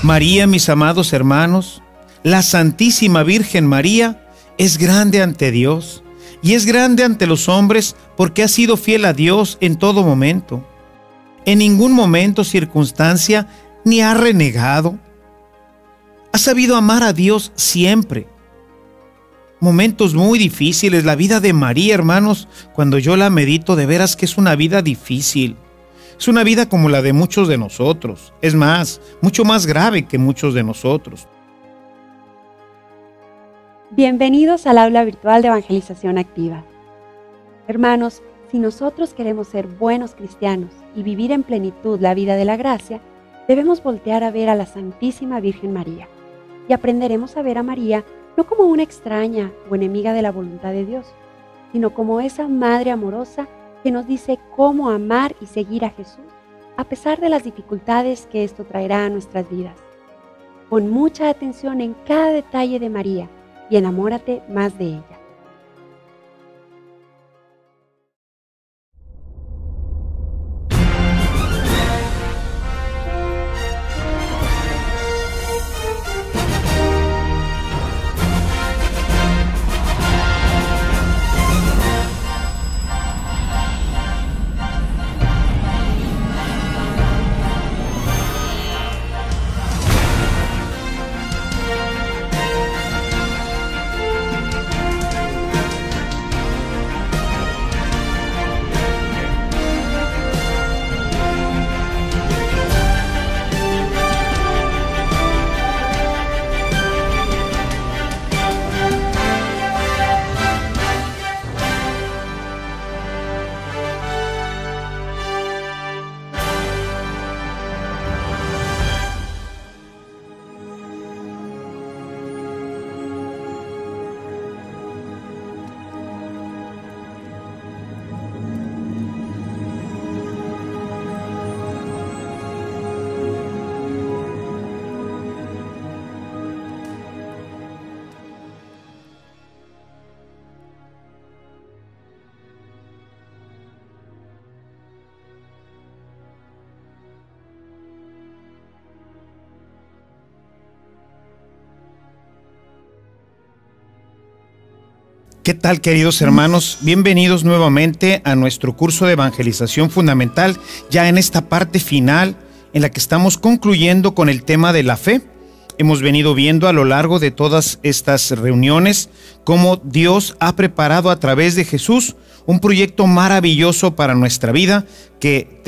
María, mis amados hermanos, la Santísima Virgen María es grande ante Dios y es grande ante los hombres porque ha sido fiel a Dios en todo momento. En ningún momento, circunstancia, ni ha renegado. Ha sabido amar a Dios siempre. Momentos muy difíciles, la vida de María, hermanos, cuando yo la medito, de veras que es una vida difícil. Es una vida como la de muchos de nosotros. Es más, mucho más grave que muchos de nosotros. Bienvenidos al aula virtual de Evangelización Activa. Hermanos, si nosotros queremos ser buenos cristianos y vivir en plenitud la vida de la gracia, debemos voltear a ver a la Santísima Virgen María. Y aprenderemos a ver a María no como una extraña o enemiga de la voluntad de Dios, sino como esa madre amorosa que nos dice cómo amar y seguir a Jesús, a pesar de las dificultades que esto traerá a nuestras vidas. Pon mucha atención en cada detalle de María y enamórate más de ella. ¿Qué tal, queridos hermanos? Bienvenidos nuevamente a nuestro curso de evangelización fundamental, ya en esta parte final en la que estamos concluyendo con el tema de la fe. Hemos venido viendo a lo largo de todas estas reuniones cómo Dios ha preparado a través de Jesús un proyecto maravilloso para nuestra vida que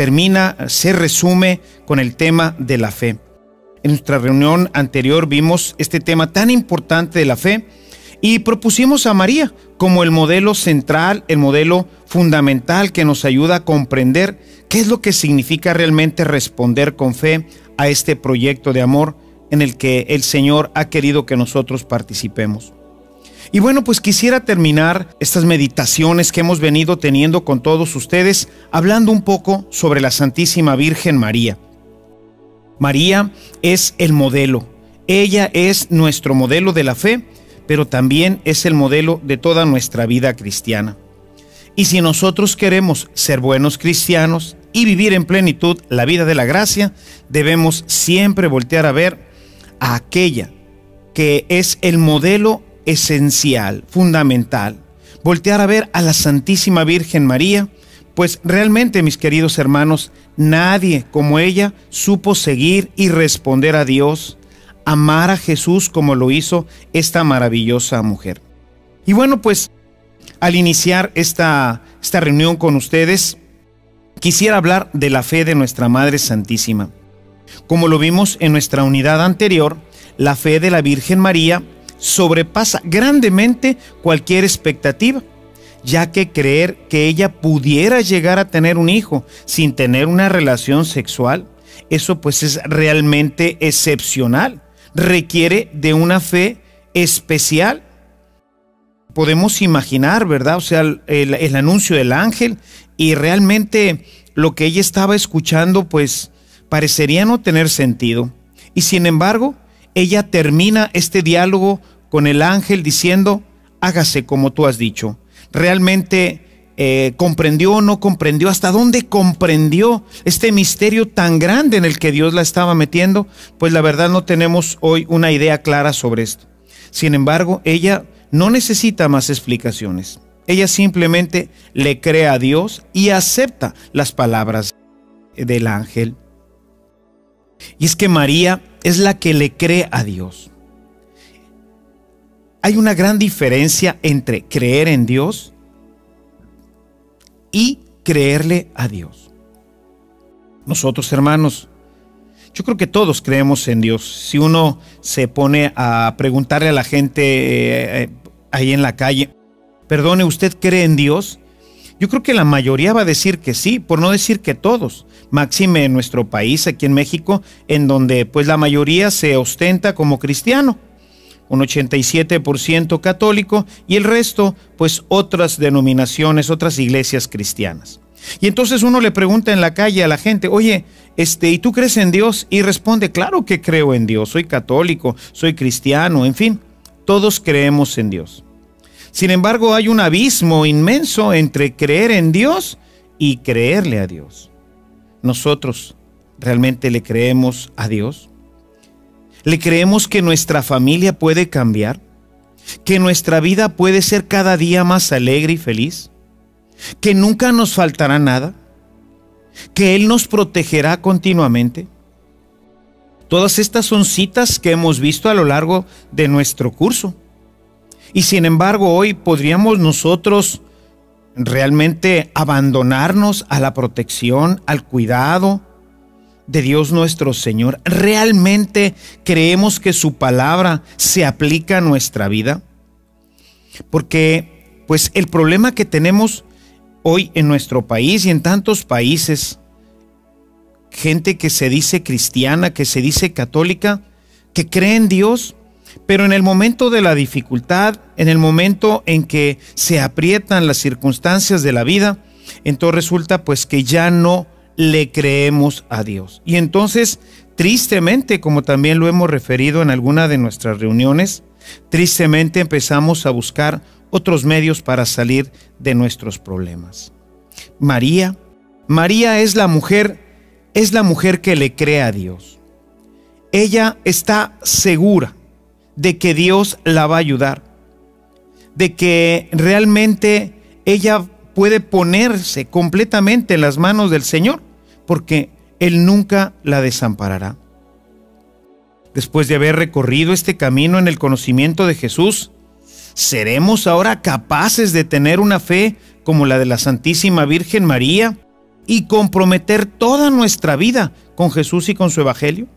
se resume con el tema de la fe. En nuestra reunión anterior vimos este tema tan importante de la fe y propusimos a María como el modelo central, el modelo fundamental que nos ayuda a comprender qué es lo que significa realmente responder con fe a este proyecto de amor en el que el Señor ha querido que nosotros participemos. Y bueno, pues quisiera terminar estas meditaciones que hemos venido teniendo con todos ustedes hablando un poco sobre la Santísima Virgen María. María es el modelo, ella es nuestro modelo de la fe, pero también es el modelo de toda nuestra vida cristiana. Y si nosotros queremos ser buenos cristianos y vivir en plenitud la vida de la gracia, debemos siempre voltear a ver a aquella que es el modelo esencial, fundamental. Voltear a ver a la Santísima Virgen María, pues realmente, mis queridos hermanos, nadie como ella supo seguir y responder a Dios, amar a Jesús como lo hizo esta maravillosa mujer. Y bueno, pues al iniciar esta reunión con ustedes, quisiera hablar de la fe de nuestra Madre Santísima. Como lo vimos en nuestra unidad anterior, la fe de la Virgen María sobrepasa grandemente cualquier expectativa, ya que creer que ella pudiera llegar a tener un hijo sin tener una relación sexual, eso pues es realmente excepcional. Requiere de una fe especial. Podemos imaginar, ¿verdad? O sea, el anuncio del ángel y realmente lo que ella estaba escuchando pues parecería no tener sentido. Y sin embargo, ella termina este diálogo con el ángel diciendo, hágase como tú has dicho. Realmente comprendió o no comprendió, hasta dónde comprendió este misterio tan grande en el que Dios la estaba metiendo, pues la verdad no tenemos hoy una idea clara sobre esto. Sin embargo, ella no necesita más explicaciones. Ella simplemente le cree a Dios y acepta las palabras del ángel. Y es que María es la que le cree a Dios. Hay una gran diferencia entre creer en Dios y creerle a Dios. Nosotros, hermanos, yo creo que todos creemos en Dios. Si uno se pone a preguntarle a la gente ahí en la calle, perdone, ¿usted cree en Dios? Yo creo que la mayoría va a decir que sí, por no decir que todos. Máxime en nuestro país, aquí en México, en donde pues la mayoría se ostenta como cristiano. Un 87% católico y el resto, pues otras denominaciones, otras iglesias cristianas. Y entonces uno le pregunta en la calle a la gente, oye, ¿y tú crees en Dios? Y responde, claro que creo en Dios, soy católico, soy cristiano, en fin, todos creemos en Dios. Sin embargo, hay un abismo inmenso entre creer en Dios y creerle a Dios. ¿Nosotros realmente le creemos a Dios? ¿Le creemos que nuestra familia puede cambiar? ¿Que nuestra vida puede ser cada día más alegre y feliz? ¿Que nunca nos faltará nada? ¿Que Él nos protegerá continuamente? Todas estas son citas que hemos visto a lo largo de nuestro curso. Y sin embargo, hoy podríamos nosotros realmente abandonarnos a la protección, al cuidado de Dios nuestro Señor. ¿Realmente creemos que su palabra se aplica a nuestra vida? Porque pues el problema que tenemos hoy en nuestro país y en tantos países, gente que se dice cristiana, que se dice católica, que cree en Dios, pero en el momento de la dificultad, en el momento en que se aprietan las circunstancias de la vida, entonces resulta pues que ya no le creemos a Dios. Y entonces, tristemente, como también lo hemos referido en alguna de nuestras reuniones, tristemente empezamos a buscar otros medios para salir de nuestros problemas. María es la mujer que le cree a Dios. Ella está segura de que Dios la va a ayudar, de que realmente ella puede ponerse completamente en las manos del Señor, porque Él nunca la desamparará. Después de haber recorrido este camino en el conocimiento de Jesús, ¿seremos ahora capaces de tener una fe como la de la Santísima Virgen María y comprometer toda nuestra vida con Jesús y con su Evangelio?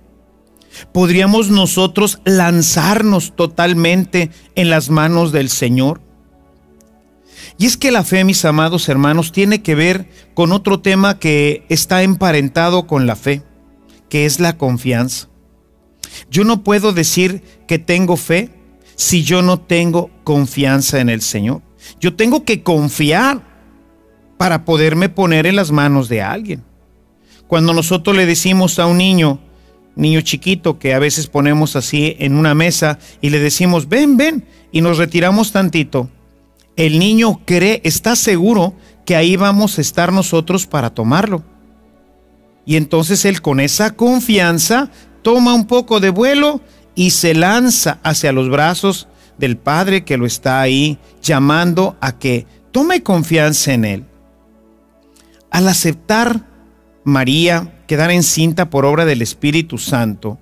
¿Podríamos nosotros lanzarnos totalmente en las manos del Señor? Y es que la fe, mis amados hermanos, tiene que ver con otro tema que está emparentado con la fe, que es la confianza. Yo no puedo decir que tengo fe si yo no tengo confianza en el Señor. Yo tengo que confiar para poderme poner en las manos de alguien. Cuando nosotros le decimos a un niño chiquito que a veces ponemos así en una mesa y le decimos, ven, y nos retiramos tantito, el niño está seguro que ahí vamos a estar nosotros para tomarlo. Y entonces él, con esa confianza, toma un poco de vuelo y se lanza hacia los brazos del Padre que lo está ahí llamando a que tome confianza en él. Al aceptar María quedar encinta por obra del Espíritu Santo,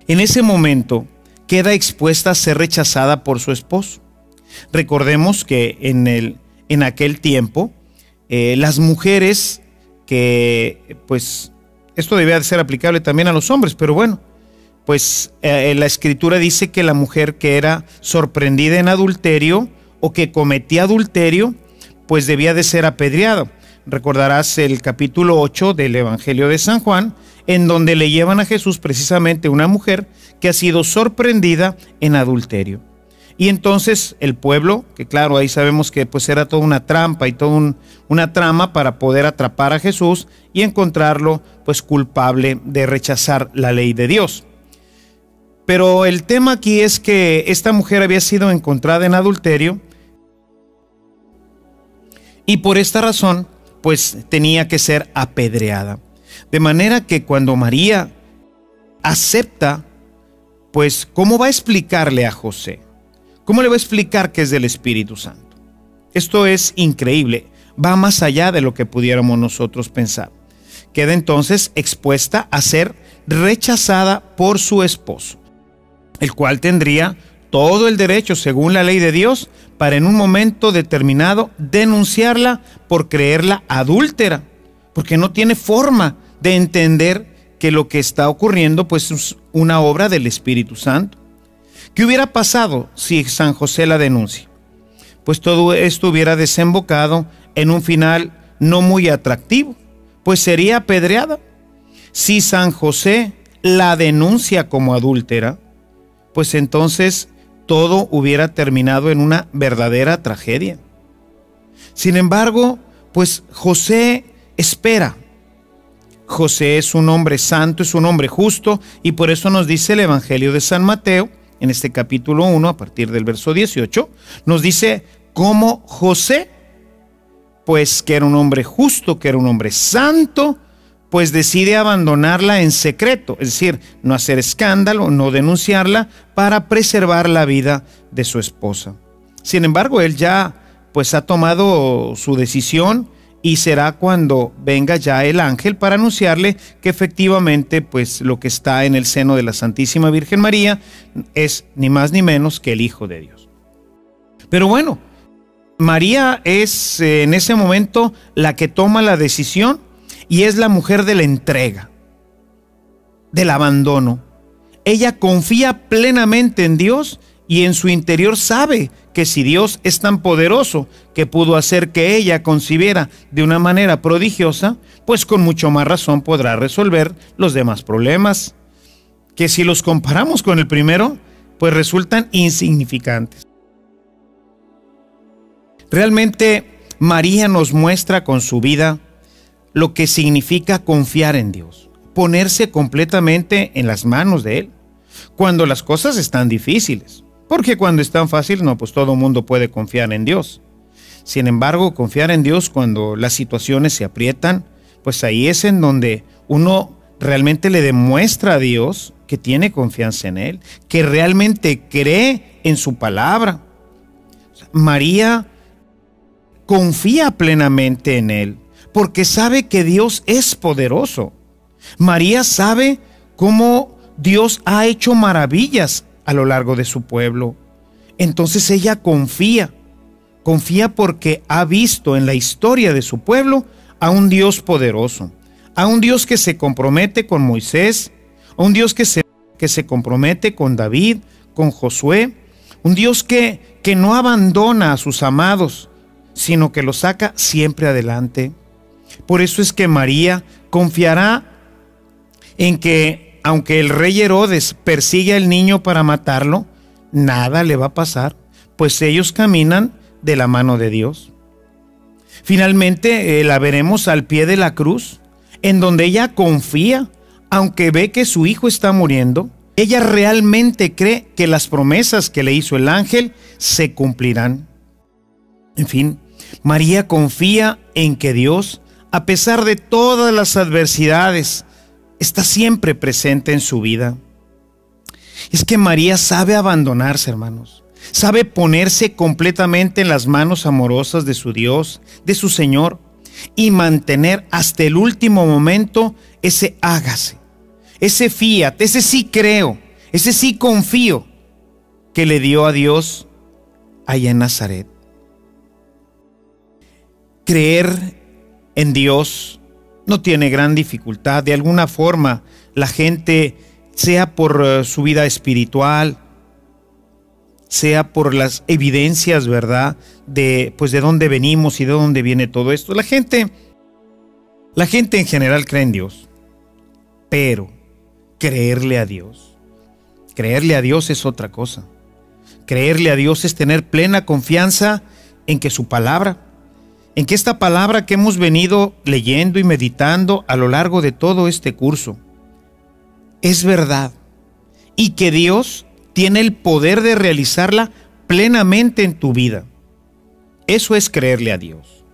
en ese momento queda expuesta a ser rechazada por su esposo. Recordemos que en aquel tiempo las mujeres que, pues, esto debía de ser aplicable también a los hombres, pero bueno, pues la Escritura dice que la mujer que era sorprendida en adulterio o que cometía adulterio, pues debía de ser apedreada. Recordarás el capítulo 8 del Evangelio de San Juan, en donde le llevan a Jesús precisamente una mujer que ha sido sorprendida en adulterio. Y entonces el pueblo, que claro, ahí sabemos que pues era toda una trampa y toda una trama para poder atrapar a Jesús y encontrarlo pues culpable de rechazar la ley de Dios. Pero el tema aquí es que esta mujer había sido encontrada en adulterio y por esta razón, pues tenía que ser apedreada. De manera que cuando María acepta, pues, ¿cómo va a explicarle a José? ¿Cómo le va a explicar que es del Espíritu Santo? Esto es increíble, va más allá de lo que pudiéramos nosotros pensar. Queda entonces expuesta a ser rechazada por su esposo, el cual tendría todo el derecho, según la ley de Dios, para en un momento determinado denunciarla por creerla adúltera, porque no tiene forma de entender que lo que está ocurriendo pues es una obra del Espíritu Santo. ¿Qué hubiera pasado si San José la denuncia? Pues todo esto hubiera desembocado en un final no muy atractivo, pues sería apedreada. Si San José la denuncia como adúltera, pues entonces todo hubiera terminado en una verdadera tragedia. Sin embargo, pues José espera. José es un hombre santo, es un hombre justo, y por eso nos dice el Evangelio de San Mateo, en este capítulo 1, a partir del verso 18, nos dice cómo José, pues que era un hombre justo, que era un hombre santo, pues decide abandonarla en secreto, es decir, no hacer escándalo, no denunciarla, para preservar la vida de su esposa. Sin embargo, él ya pues ha tomado su decisión, y será cuando venga ya el ángel para anunciarle que efectivamente pues lo que está en el seno de la Santísima Virgen María es ni más ni menos que el Hijo de Dios. Pero bueno, María es en ese momento la que toma la decisión y es la mujer de la entrega, del abandono. Ella confía plenamente en Dios y en su interior sabe que si Dios es tan poderoso que pudo hacer que ella concibiera de una manera prodigiosa, pues con mucho más razón podrá resolver los demás problemas, que si los comparamos con el primero, pues resultan insignificantes. Realmente María nos muestra con su vida lo que significa confiar en Dios, ponerse completamente en las manos de Él, cuando las cosas están difíciles. Porque cuando es tan fácil, no, pues todo mundo puede confiar en Dios. Sin embargo, confiar en Dios cuando las situaciones se aprietan, pues ahí es en donde uno realmente le demuestra a Dios que tiene confianza en Él, que realmente cree en su palabra. María confía plenamente en Él, porque sabe que Dios es poderoso. María sabe cómo Dios ha hecho maravillas a lo largo de su pueblo. Entonces ella confía porque ha visto en la historia de su pueblo a un Dios poderoso, a un Dios que se compromete con Moisés, a un Dios que se compromete con David, con Josué, un Dios que no abandona a sus amados, sino que los saca siempre adelante. Por eso es que María confiará en que aunque el rey Herodes persigue al niño para matarlo, nada le va a pasar, pues ellos caminan de la mano de Dios. Finalmente la veremos al pie de la cruz, en donde ella confía, aunque ve que su hijo está muriendo, ella realmente cree que las promesas que le hizo el ángel se cumplirán. En fin, María confía en que Dios, a pesar de todas las adversidades, está siempre presente en su vida. Es que María sabe abandonarse, hermanos. Sabe ponerse completamente en las manos amorosas de su Dios, de su Señor, y mantener hasta el último momento ese hágase, ese fiat, ese sí creo, ese sí confío que le dio a Dios allá en Nazaret. Creer en Dios no tiene gran dificultad. De alguna forma, la gente, sea por su vida espiritual, sea por las evidencias, ¿verdad?, de dónde venimos y de dónde viene todo esto. La gente en general cree en Dios, pero creerle a Dios es otra cosa. Creerle a Dios es tener plena confianza en que su palabra, en que esta palabra que hemos venido leyendo y meditando a lo largo de todo este curso es verdad y que Dios tiene el poder de realizarla plenamente en tu vida. Eso es creerle a Dios.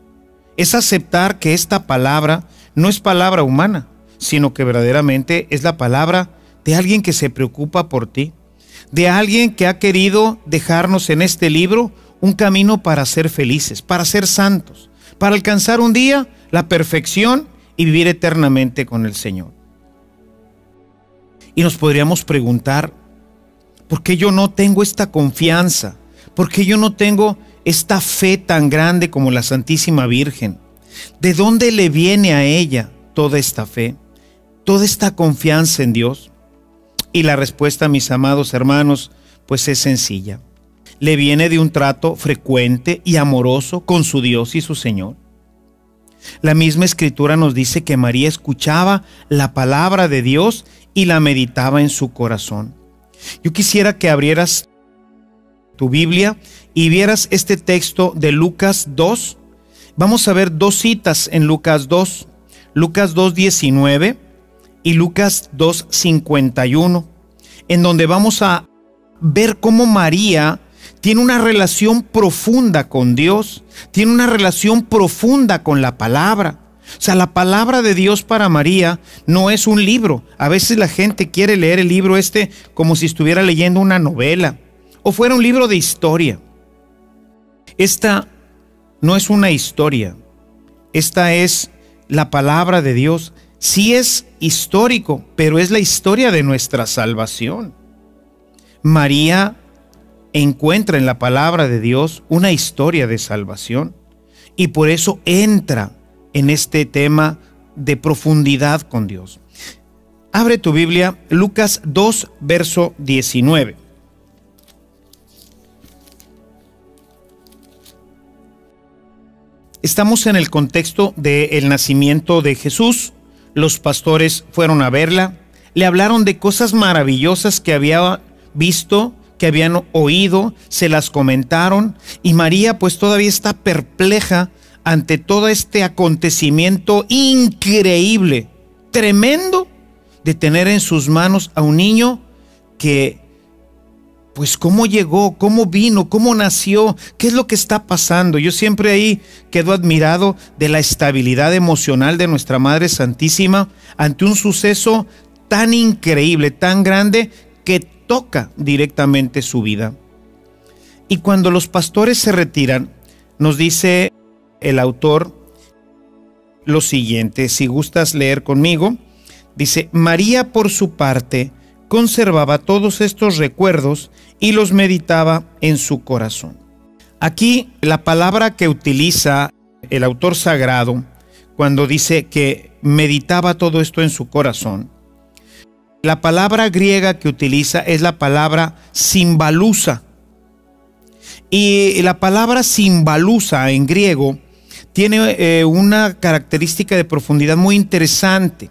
Es aceptar que esta palabra no es palabra humana, sino que verdaderamente es la palabra de alguien que se preocupa por ti, de alguien que ha querido dejarnos en este libro un camino para ser felices, para ser santos, para alcanzar un día la perfección y vivir eternamente con el Señor. Y nos podríamos preguntar, ¿por qué yo no tengo esta confianza? ¿Por qué yo no tengo esta fe tan grande como la Santísima Virgen? ¿De dónde le viene a ella toda esta fe, toda esta confianza en Dios? Y la respuesta, mis amados hermanos, pues es sencilla. Le viene de un trato frecuente y amoroso con su Dios y su Señor. La misma Escritura nos dice que María escuchaba la palabra de Dios y la meditaba en su corazón. Yo quisiera que abrieras tu Biblia y vieras este texto de Lucas 2. Vamos a ver dos citas en Lucas 2, Lucas 2:19 y Lucas 2:51, en donde vamos a ver cómo María tiene una relación profunda con Dios, tiene una relación profunda con la palabra. O sea, la palabra de Dios para María no es un libro. A veces la gente quiere leer el libro como si estuviera leyendo una novela o fuera un libro de historia. Esta no es una historia. Esta es la palabra de Dios. Sí es histórico, pero es la historia de nuestra salvación. María encuentra en la palabra de Dios una historia de salvación y por eso entra en este tema de profundidad con Dios. Abre tu Biblia, Lucas 2, verso 19. Estamos en el contexto del nacimiento de Jesús. Los pastores fueron a verla, le hablaron de cosas maravillosas que había visto, que habían oído, se las comentaron, y María pues todavía está perpleja ante todo este acontecimiento increíble, tremendo, de tener en sus manos a un niño que, pues, ¿cómo llegó? ¿Cómo vino? ¿Cómo nació? ¿Qué es lo que está pasando? Yo siempre ahí quedo admirado de la estabilidad emocional de nuestra Madre Santísima ante un suceso tan increíble, tan grande, que toca directamente su vida. Y cuando los pastores se retiran, nos dice el autor lo siguiente, si gustas leer conmigo, dice: María por su parte conservaba todos estos recuerdos y los meditaba en su corazón. Aquí la palabra que utiliza el autor sagrado cuando dice que meditaba todo esto en su corazón, la palabra griega que utiliza es la palabra simbalusa. Y la palabra simbalusa en griego tiene una característica de profundidad muy interesante,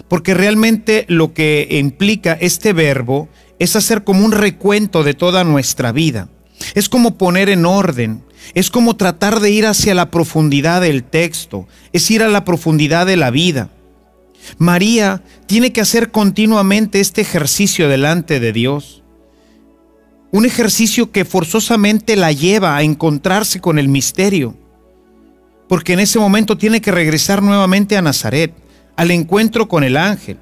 porque realmente lo que implica este verbo es hacer como un recuento de toda nuestra vida. Es como poner en orden, es como tratar de ir hacia la profundidad del texto, es ir a la profundidad de la vida. María tiene que hacer continuamente este ejercicio delante de Dios. Un ejercicio que forzosamente la lleva a encontrarse con el misterio, porque en ese momento tiene que regresar nuevamente a Nazaret, al encuentro con el ángel.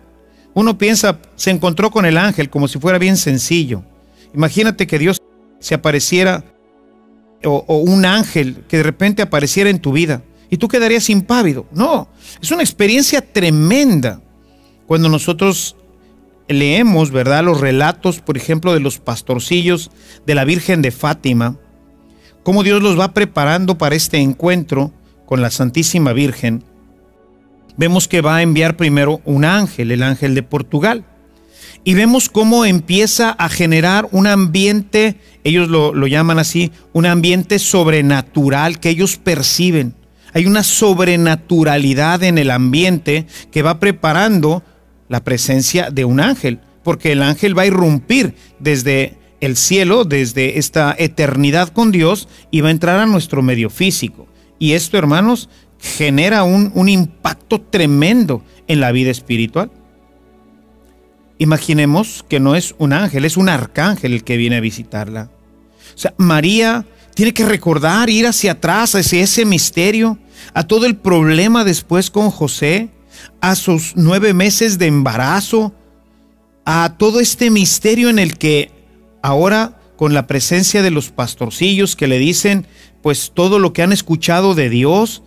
Uno piensa, se encontró con el ángel como si fuera bien sencillo. Imagínate que Dios se apareciera, o un ángel que de repente apareciera en tu vida, y tú quedarías impávido. No, es una experiencia tremenda. Cuando nosotros leemos, ¿verdad?, los relatos, por ejemplo, de los pastorcillos de la Virgen de Fátima, cómo Dios los va preparando para este encuentro con la Santísima Virgen, vemos que va a enviar primero un ángel, el ángel de Portugal, y vemos cómo empieza a generar un ambiente, ellos lo llaman así, un ambiente sobrenatural que ellos perciben. Hay una sobrenaturalidad en el ambiente que va preparando la presencia de un ángel, porque el ángel va a irrumpir desde el cielo, desde esta eternidad con Dios, y va a entrar a nuestro medio físico. Y esto, hermanos, genera un impacto tremendo en la vida espiritual. Imaginemos que no es un ángel, es un arcángel el que viene a visitarla. O sea, María Tiene que recordar, ir hacia atrás, hacia ese misterio, a todo el problema después con José, a sus 9 meses de embarazo, a todo este misterio en el que ahora, con la presencia de los pastorcillos que le dicen pues todo lo que han escuchado de Dios,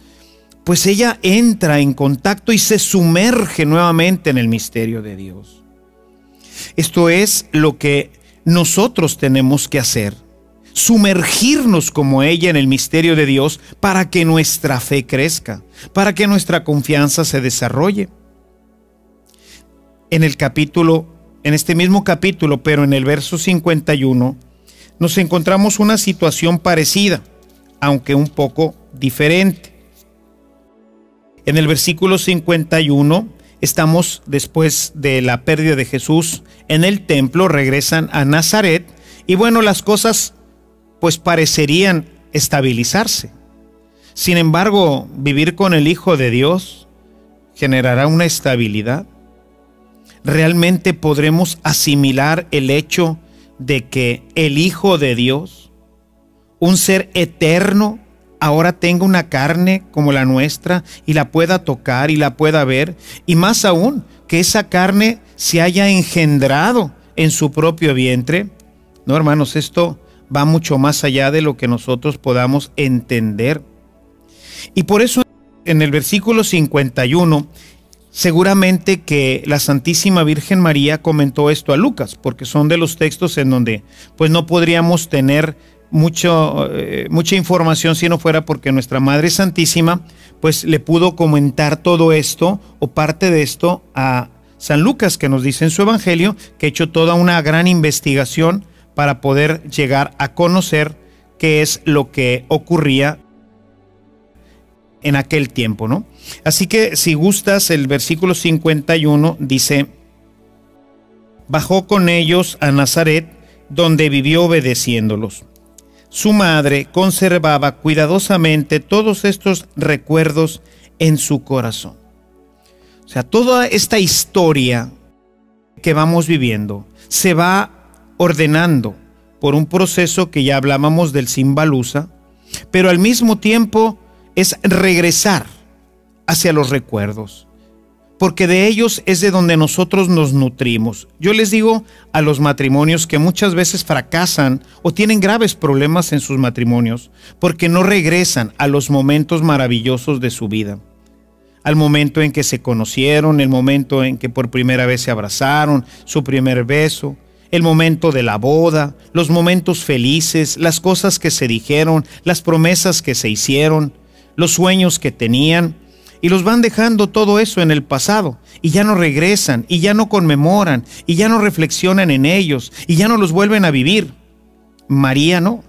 pues ella entra en contacto y se sumerge nuevamente en el misterio de Dios. Esto es lo que nosotros tenemos que hacer, sumergirnos como ella en el misterio de Dios para que nuestra fe crezca, para que nuestra confianza se desarrolle. En este mismo capítulo, pero en el verso 51, nos encontramos una situación parecida, aunque un poco diferente. En el versículo 51, estamos después de la pérdida de Jesús en el templo, regresan a Nazaret y bueno, las cosas pues parecerían estabilizarse. Sin embargo, vivir con el Hijo de Dios generará una estabilidad. ¿Realmente podremos asimilar el hecho de que el Hijo de Dios, un ser eterno, ahora tenga una carne como la nuestra y la pueda tocar y la pueda ver? Y más aún, que esa carne se haya engendrado en su propio vientre. No, hermanos, esto va mucho más allá de lo que nosotros podamos entender. Y por eso en el versículo 51, seguramente que la Santísima Virgen María comentó esto a Lucas, porque son de los textos en donde pues no podríamos tener mucha información si no fuera porque nuestra Madre Santísima pues le pudo comentar todo esto o parte de esto a San Lucas, que nos dice en su Evangelio que ha hecho toda una gran investigación para poder llegar a conocer qué es lo que ocurría en aquel tiempo, ¿no? Así que si gustas, el versículo 51 dice: bajó con ellos a Nazaret, donde vivió obedeciéndolos. Su madre conservaba cuidadosamente todos estos recuerdos en su corazón. O sea, toda esta historia que vamos viviendo se va ordenando por un proceso que ya hablábamos del Simbalusa, pero al mismo tiempo es regresar hacia los recuerdos, porque de ellos es de donde nosotros nos nutrimos. Yo les digo a los matrimonios que muchas veces fracasan o tienen graves problemas en sus matrimonios porque no regresan a los momentos maravillosos de su vida. Al momento en que se conocieron, el momento en que por primera vez se abrazaron, su primer beso, el momento de la boda, los momentos felices, las cosas que se dijeron, las promesas que se hicieron, los sueños que tenían, y los van dejando todo eso en el pasado, y ya no regresan, y ya no conmemoran, y ya no reflexionan en ellos, y ya no los vuelven a vivir. María no.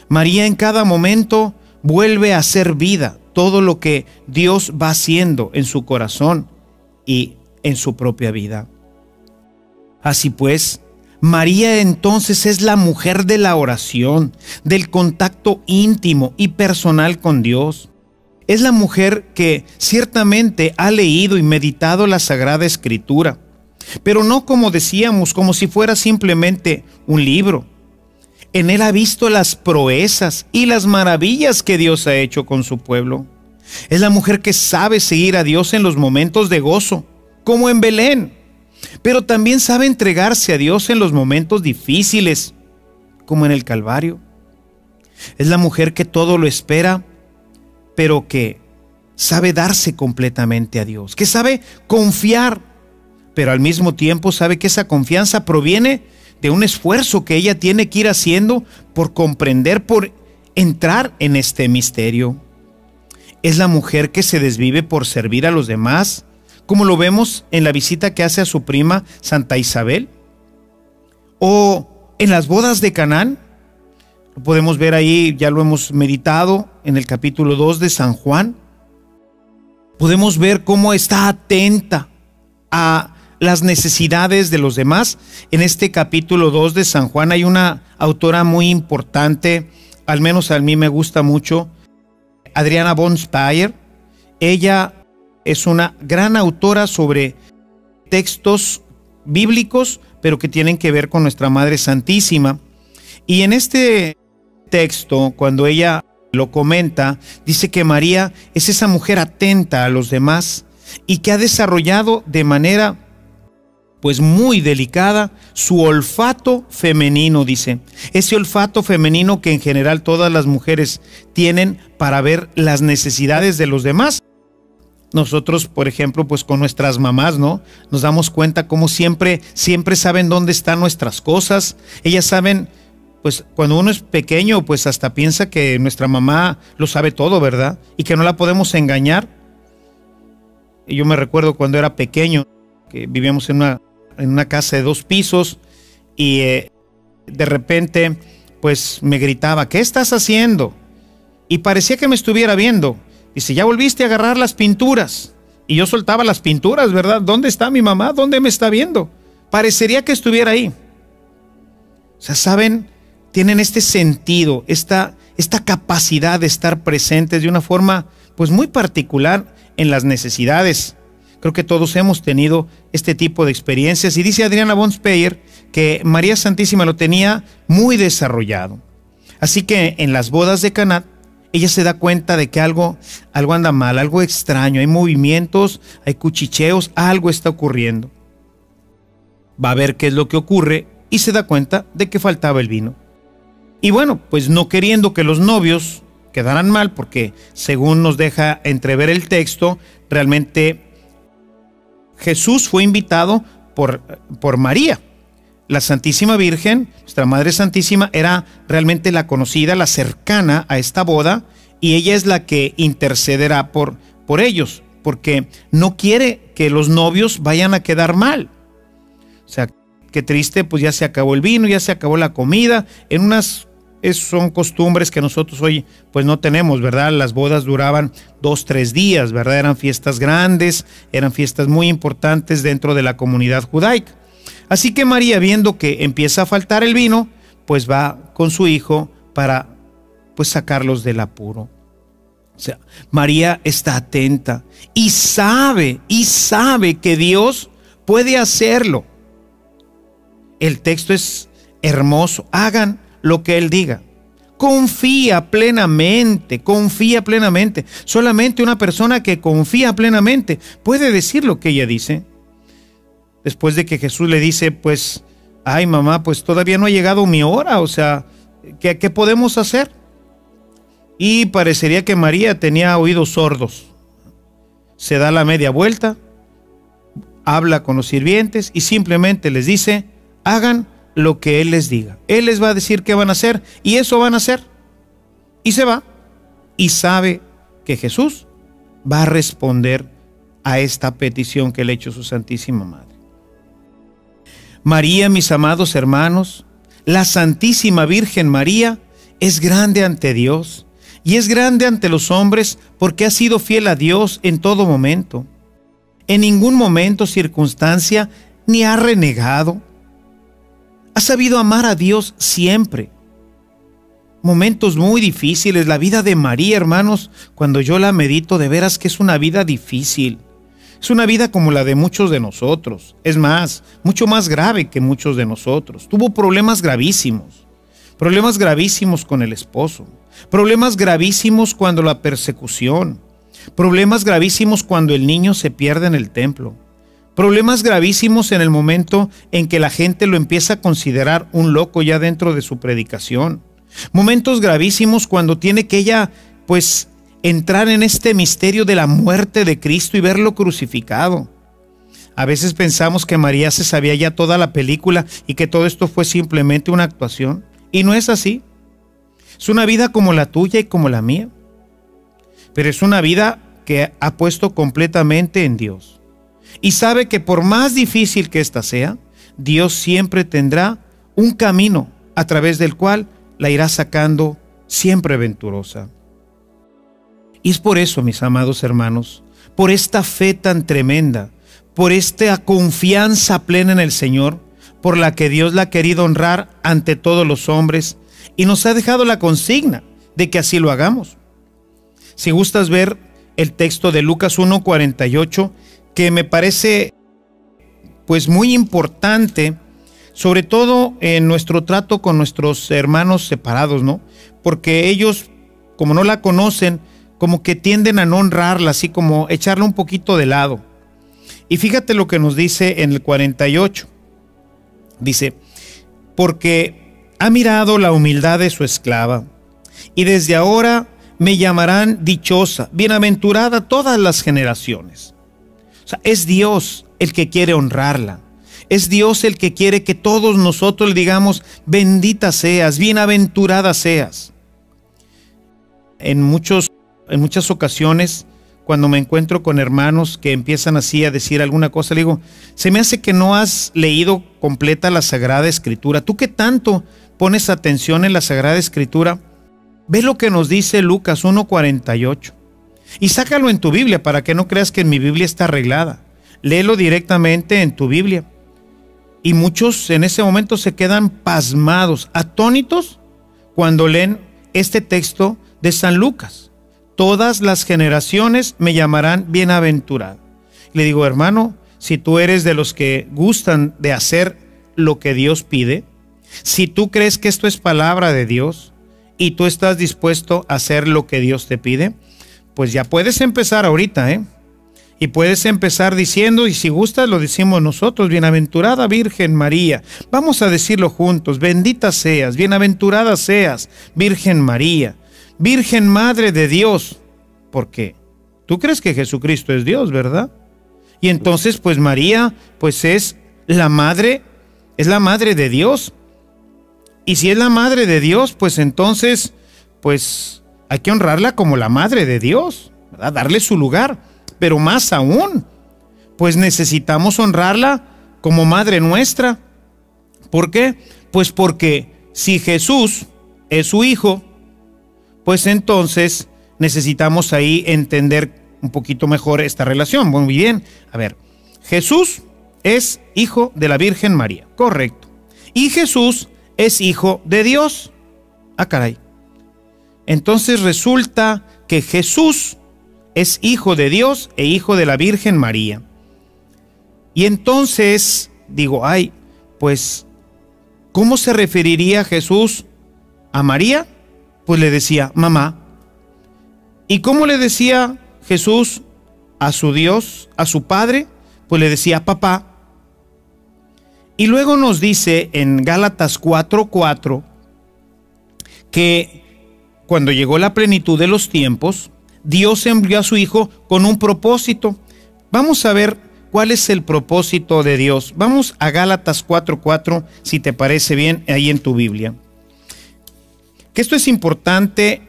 María en cada momento vuelve a hacer vida todo lo que Dios va haciendo en su corazón y en su propia vida. Así pues, María entonces es la mujer de la oración, del contacto íntimo y personal con Dios. Es la mujer que ciertamente ha leído y meditado la Sagrada Escritura, pero no como decíamos, como si fuera simplemente un libro. En él ha visto las proezas y las maravillas que Dios ha hecho con su pueblo. Es la mujer que sabe seguir a Dios en los momentos de gozo, como en Belén, pero también sabe entregarse a Dios en los momentos difíciles, como en el Calvario. Es la mujer que todo lo espera, pero que sabe darse completamente a Dios, que sabe confiar, pero al mismo tiempo sabe que esa confianza proviene de un esfuerzo que ella tiene que ir haciendo por comprender, por entrar en este misterio. Es la mujer que se desvive por servir a los demás, como lo vemos en la visita que hace a su prima Santa Isabel, o en las bodas de Canaán. Lo podemos ver ahí, ya lo hemos meditado en el capítulo 2 de San Juan. Podemos ver cómo está atenta a las necesidades de los demás. En este capítulo 2 de San Juan hay una autora muy importante, al menos a mí me gusta mucho, Adriana von Speyer. Ella es una gran autora sobre textos bíblicos, pero que tienen que ver con nuestra Madre Santísima. Y en este texto, cuando ella lo comenta, dice que María es esa mujer atenta a los demás y que ha desarrollado de manera pues muy delicada su olfato femenino, dice. Ese olfato femenino que en general todas las mujeres tienen para ver las necesidades de los demás. Nosotros, por ejemplo, pues con nuestras mamás, ¿no? Nos damos cuenta cómo siempre saben dónde están nuestras cosas. Ellas saben, pues cuando uno es pequeño, pues hasta piensa que nuestra mamá lo sabe todo, ¿verdad? Y que no la podemos engañar. Y yo me recuerdo cuando era pequeño, que vivíamos en una casa de 2 pisos y de repente, pues me gritaba, ¿qué estás haciendo? Y parecía que me estuviera viendo. Dice, ¿ya volviste a agarrar las pinturas? Y yo soltaba las pinturas, ¿verdad? ¿Dónde está mi mamá? ¿Dónde me está viendo? Parecería que estuviera ahí. O sea, ¿saben? Tienen este sentido, esta capacidad de estar presentes de una forma pues muy particular en las necesidades. Creo que todos hemos tenido este tipo de experiencias. Y dice Adriana von Speyer que María Santísima lo tenía muy desarrollado. Así que en las bodas de Caná, ella se da cuenta de que algo anda mal, algo extraño. Hay movimientos, hay cuchicheos, algo está ocurriendo. Va a ver qué es lo que ocurre y se da cuenta de que faltaba el vino. Y bueno, pues no queriendo que los novios quedaran mal, porque según nos deja entrever el texto, realmente Jesús fue invitado por María. La Santísima Virgen, nuestra Madre Santísima, era realmente la conocida, la cercana a esta boda, y ella es la que intercederá por ellos, porque no quiere que los novios vayan a quedar mal. O sea, qué triste, pues ya se acabó el vino, ya se acabó la comida. Son costumbres que nosotros hoy pues no tenemos, ¿verdad? Las bodas duraban 2-3 días, ¿verdad? Eran fiestas grandes, eran fiestas muy importantes dentro de la comunidad judaica. Así que María, viendo que empieza a faltar el vino, pues va con su hijo para pues sacarlos del apuro. O sea, María está atenta y sabe que Dios puede hacerlo. El texto es hermoso. Hagan lo que Él diga. Confía plenamente. Solamente una persona que confía plenamente puede decir lo que ella dice. Después de que Jesús le dice, pues, ay mamá, pues todavía no ha llegado mi hora, o sea, ¿qué podemos hacer? Y parecería que María tenía oídos sordos. Se da la media vuelta, habla con los sirvientes y simplemente les dice, hagan lo que Él les diga. Él les va a decir qué van a hacer y eso van a hacer. Y se va y sabe que Jesús va a responder a esta petición que le ha hecho su Santísima Madre. María, mis amados hermanos, la Santísima Virgen María es grande ante Dios y es grande ante los hombres porque ha sido fiel a Dios en todo momento. En ningún momento, circunstancia, ni ha renegado. Ha sabido amar a Dios siempre. Momentos muy difíciles, la vida de María, hermanos, cuando yo la medito, de veras que es una vida difícil. Es una vida como la de muchos de nosotros. Es más, mucho más grave que muchos de nosotros. Tuvo problemas gravísimos con el esposo, problemas gravísimos cuando la persecución, problemas gravísimos cuando el niño se pierde en el templo, problemas gravísimos en el momento en que la gente lo empieza a considerar un loco ya dentro de su predicación, momentos gravísimos cuando tiene que ella, pues, entrar en este misterio de la muerte de Cristo y verlo crucificado. A veces pensamos que María se sabía ya toda la película y que todo esto fue simplemente una actuación. Y no es así. Es una vida como la tuya y como la mía. Pero es una vida que ha puesto completamente en Dios. Y sabe que por más difícil que ésta sea, Dios siempre tendrá un camino a través del cual la irá sacando siempre venturosa. Y es por eso, mis amados hermanos, por esta fe tan tremenda, por esta confianza plena en el Señor, por la que Dios la ha querido honrar ante todos los hombres y nos ha dejado la consigna de que así lo hagamos. Si gustas ver el texto de Lucas 1:48, que me parece pues muy importante sobre todo en nuestro trato con nuestros hermanos separados, ¿no? Porque ellos, como no la conocen, como que tienden a no honrarla, así como echarla un poquito de lado. Y fíjate lo que nos dice en el 48. Dice, porque ha mirado la humildad de su esclava, y desde ahora me llamarán dichosa, bienaventurada todas las generaciones. O sea, es Dios el que quiere honrarla. Es Dios el que quiere que todos nosotros le digamos, bendita seas, bienaventurada seas. En muchas ocasiones, cuando me encuentro con hermanos que empiezan así a decir alguna cosa, le digo, se me hace que no has leído completa la Sagrada Escritura. ¿Tú qué tanto pones atención en la Sagrada Escritura? Ve lo que nos dice Lucas 1:48 y sácalo en tu Biblia para que no creas que en mi Biblia está arreglada. Léelo directamente en tu Biblia. Y muchos en ese momento se quedan pasmados, atónitos, cuando leen este texto de San Lucas. Todas las generaciones me llamarán bienaventurado. Le digo, hermano, si tú eres de los que gustan de hacer lo que Dios pide, si tú crees que esto es palabra de Dios y tú estás dispuesto a hacer lo que Dios te pide, pues ya puedes empezar ahorita, ¿eh? Y puedes empezar diciendo, y si gustas lo decimos nosotros, bienaventurada Virgen María. Vamos a decirlo juntos, bendita seas, bienaventurada seas, Virgen María, Virgen Madre de Dios. ¿Por qué? Tú crees que Jesucristo es Dios, ¿verdad? Y entonces, pues María, pues es la madre de Dios. Y si es la madre de Dios, pues entonces, pues hay que honrarla como la madre de Dios, ¿verdad? Darle su lugar. Pero más aún, pues necesitamos honrarla como madre nuestra. ¿Por qué? Pues porque si Jesús es su hijo, pues entonces necesitamos ahí entender un poquito mejor esta relación. Muy bien, a ver, Jesús es hijo de la Virgen María, correcto. Y Jesús es hijo de Dios. Ah, caray. Entonces resulta que Jesús es hijo de Dios e hijo de la Virgen María. Y entonces digo, ay, pues, ¿cómo se referiría Jesús a María? Pues le decía, mamá. ¿Y cómo le decía Jesús a su Dios, a su Padre? Pues le decía, papá. Y luego nos dice en Gálatas 4:4 que cuando llegó la plenitud de los tiempos, Dios envió a su Hijo con un propósito. Vamos a ver cuál es el propósito de Dios. Vamos a Gálatas 4:4, si te parece bien, ahí en tu Biblia. Que esto es importante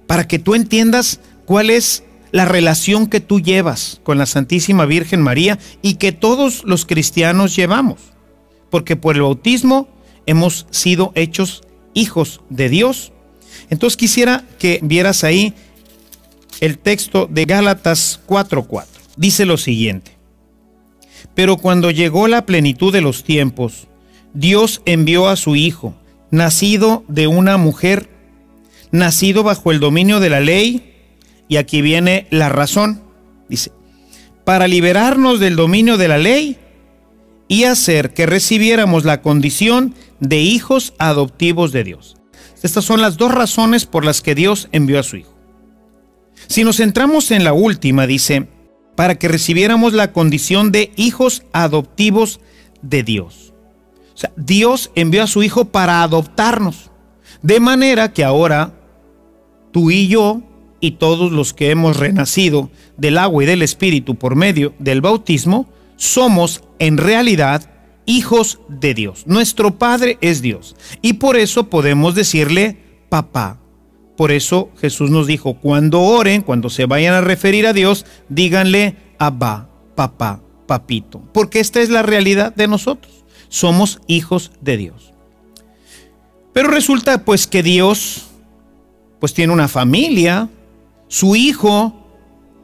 para que tú entiendas cuál es la relación que tú llevas con la Santísima Virgen María y que todos los cristianos llevamos. Porque por el bautismo hemos sido hechos hijos de Dios. Entonces quisiera que vieras ahí el texto de Gálatas 4:4. Dice lo siguiente: pero cuando llegó la plenitud de los tiempos, Dios envió a su Hijo, nacido de una mujer, nacido bajo el dominio de la ley, y aquí viene la razón, dice, para liberarnos del dominio de la ley y hacer que recibiéramos la condición de hijos adoptivos de Dios. Estas son las dos razones por las que Dios envió a su Hijo. Si nos centramos en la última, dice, para que recibiéramos la condición de hijos adoptivos de Dios. O sea, Dios envió a su Hijo para adoptarnos, de manera que ahora tú y yo y todos los que hemos renacido del agua y del Espíritu por medio del bautismo, somos en realidad hijos de Dios. Nuestro Padre es Dios y por eso podemos decirle papá. Por eso Jesús nos dijo, cuando oren, cuando se vayan a referir a Dios, díganle Abba, papá, papito. Porque esta es la realidad de nosotros. Somos hijos de Dios. Pero resulta pues que Dios pues tiene una familia. Su Hijo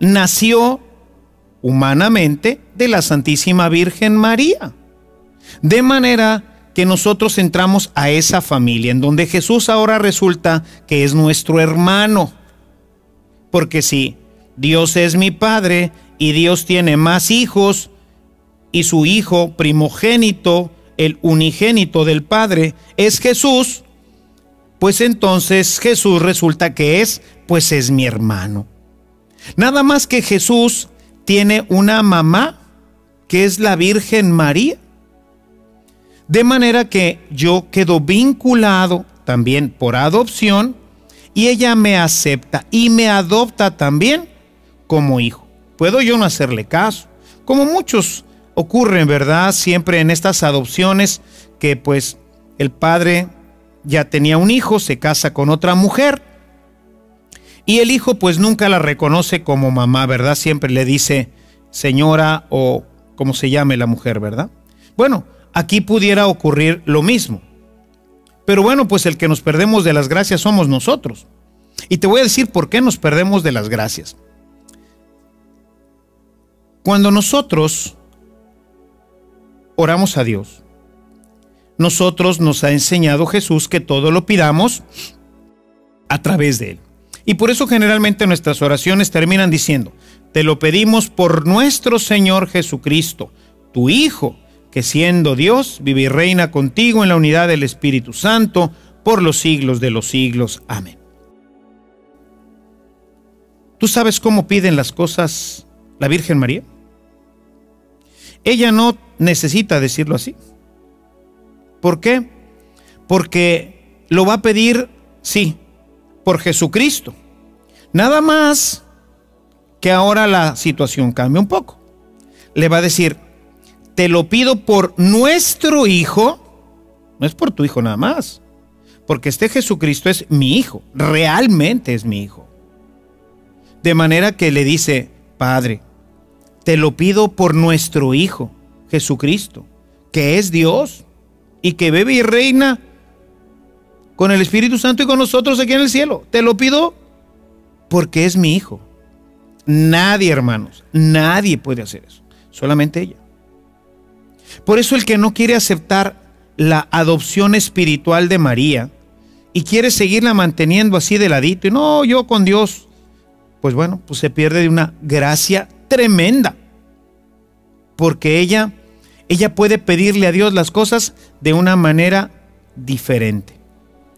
nació humanamente de la Santísima Virgen María. De manera que nosotros entramos a esa familia, en donde Jesús ahora resulta que es nuestro hermano. Porque si Dios es mi Padre y Dios tiene más hijos, y su Hijo primogénito el unigénito del Padre, es Jesús, pues entonces Jesús resulta que es mi hermano. Nada más que Jesús tiene una mamá que es la Virgen María. De manera que yo quedo vinculado también por adopción y ella me acepta y me adopta también como hijo. Puedo yo no hacerle caso, como muchos ocurren, ¿verdad? Siempre en estas adopciones que pues el padre ya tenía un hijo, se casa con otra mujer y el hijo pues nunca la reconoce como mamá, ¿verdad? Siempre le dice señora o como se llame la mujer, ¿verdad? Bueno, aquí pudiera ocurrir lo mismo. Pero bueno, pues el que nos perdemos de las gracias somos nosotros. Y te voy a decir por qué nos perdemos de las gracias. Cuando nosotros oramos a Dios, nosotros nos ha enseñado Jesús que todo lo pidamos a través de Él. Y por eso generalmente nuestras oraciones terminan diciendo: te lo pedimos por nuestro Señor Jesucristo, tu Hijo, que siendo Dios, vive y reina contigo en la unidad del Espíritu Santo, por los siglos de los siglos. Amén. ¿Tú sabes cómo piden las cosas la Virgen María? Ella no necesita decirlo así. ¿Por qué? Porque lo va a pedir, sí, por Jesucristo. Nada más que ahora la situación cambia un poco. Le va a decir: te lo pido por nuestro Hijo. No es por tu Hijo nada más, porque este Jesucristo es mi Hijo, realmente es mi Hijo. De manera que le dice: Padre, te lo pido por nuestro Hijo, Jesucristo, que es Dios y que vive y reina con el Espíritu Santo y con nosotros aquí en el cielo. Te lo pido porque es mi Hijo. Nadie, hermanos, nadie puede hacer eso, solamente ella. Por eso el que no quiere aceptar la adopción espiritual de María y quiere seguirla manteniendo así de ladito, y no, yo con Dios, pues bueno, pues se pierde de una gracia tremenda. Porque ella puede pedirle a Dios las cosas de una manera diferente.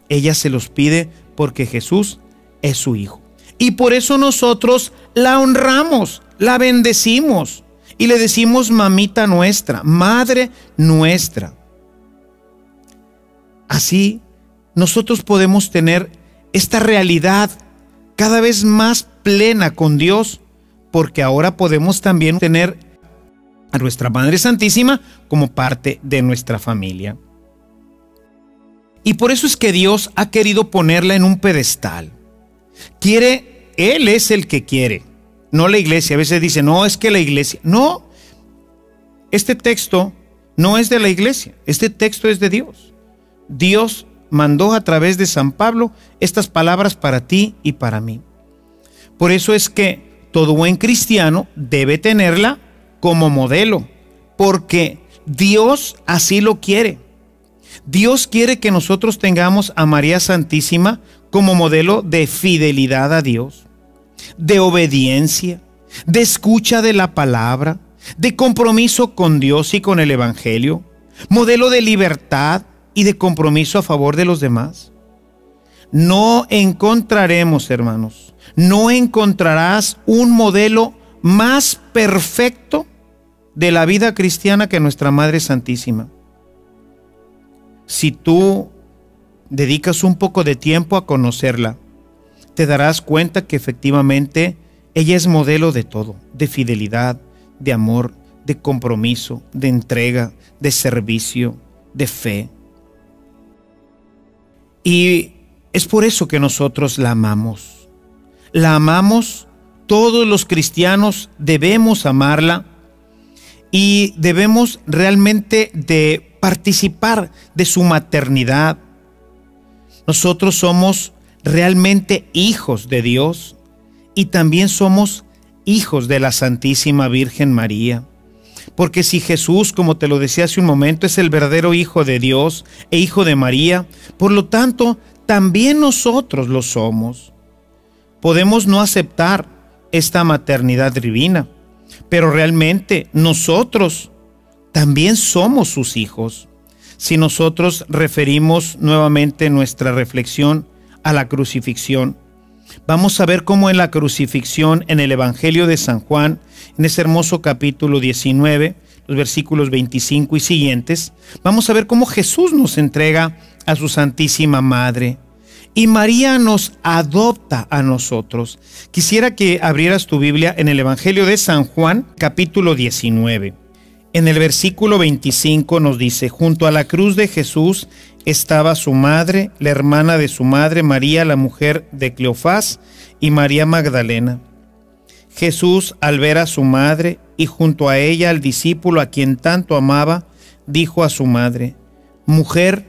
Ella se los pide porque Jesús es su Hijo. Y por eso nosotros la honramos, la bendecimos y le decimos mamita nuestra, madre nuestra. Así nosotros podemos tener esta realidad cada vez más plena con Dios, porque ahora podemos también tener a nuestra Madre Santísima como parte de nuestra familia. Y por eso es que Dios ha querido ponerla en un pedestal. Él es el que quiere, no la iglesia. A veces dice, no, es que la iglesia. No, este texto no es de la iglesia, este texto es de Dios. Dios mandó a través de San Pablo estas palabras para ti y para mí. Por eso es que todo buen cristiano debe tenerla como modelo, porque Dios así lo quiere. Dios quiere que nosotros tengamos a María Santísima como modelo de fidelidad a Dios, de obediencia, de escucha de la palabra, de compromiso con Dios y con el Evangelio, modelo de libertad y de compromiso a favor de los demás. No encontraremos, hermanos, no encontrarás un modelo más perfecto de la vida cristiana que nuestra Madre Santísima. Si tú dedicas un poco de tiempo a conocerla, te darás cuenta que efectivamente ella es modelo de todo, de fidelidad, de amor, de compromiso, de entrega, de servicio, de fe. Y es por eso que nosotros la amamos. La amamos, todos los cristianos debemos amarla y debemos realmente de participar de su maternidad. Nosotros somos realmente hijos de Dios y también somos hijos de la Santísima Virgen María. Porque si Jesús, como te lo decía hace un momento, es el verdadero Hijo de Dios e Hijo de María, por lo tanto, también nosotros lo somos. Podemos no aceptar esta maternidad divina, pero realmente nosotros también somos sus hijos. si nosotros referimos nuevamente nuestra reflexión a la crucifixión. Vamos a ver cómo en la crucifixión, en el Evangelio de San Juan, en ese hermoso capítulo 19, los versículos 25 y siguientes, vamos a ver cómo Jesús nos entrega a su Santísima Madre. Y María nos adopta a nosotros. Quisiera que abrieras tu Biblia en el Evangelio de San Juan, capítulo 19. En el versículo 25 nos dice: junto a la cruz de Jesús estaba su madre, la hermana de su madre, María, la mujer de Cleofás, y María Magdalena. Jesús, al ver a su madre y junto a ella al discípulo a quien tanto amaba, dijo a su madre: mujer,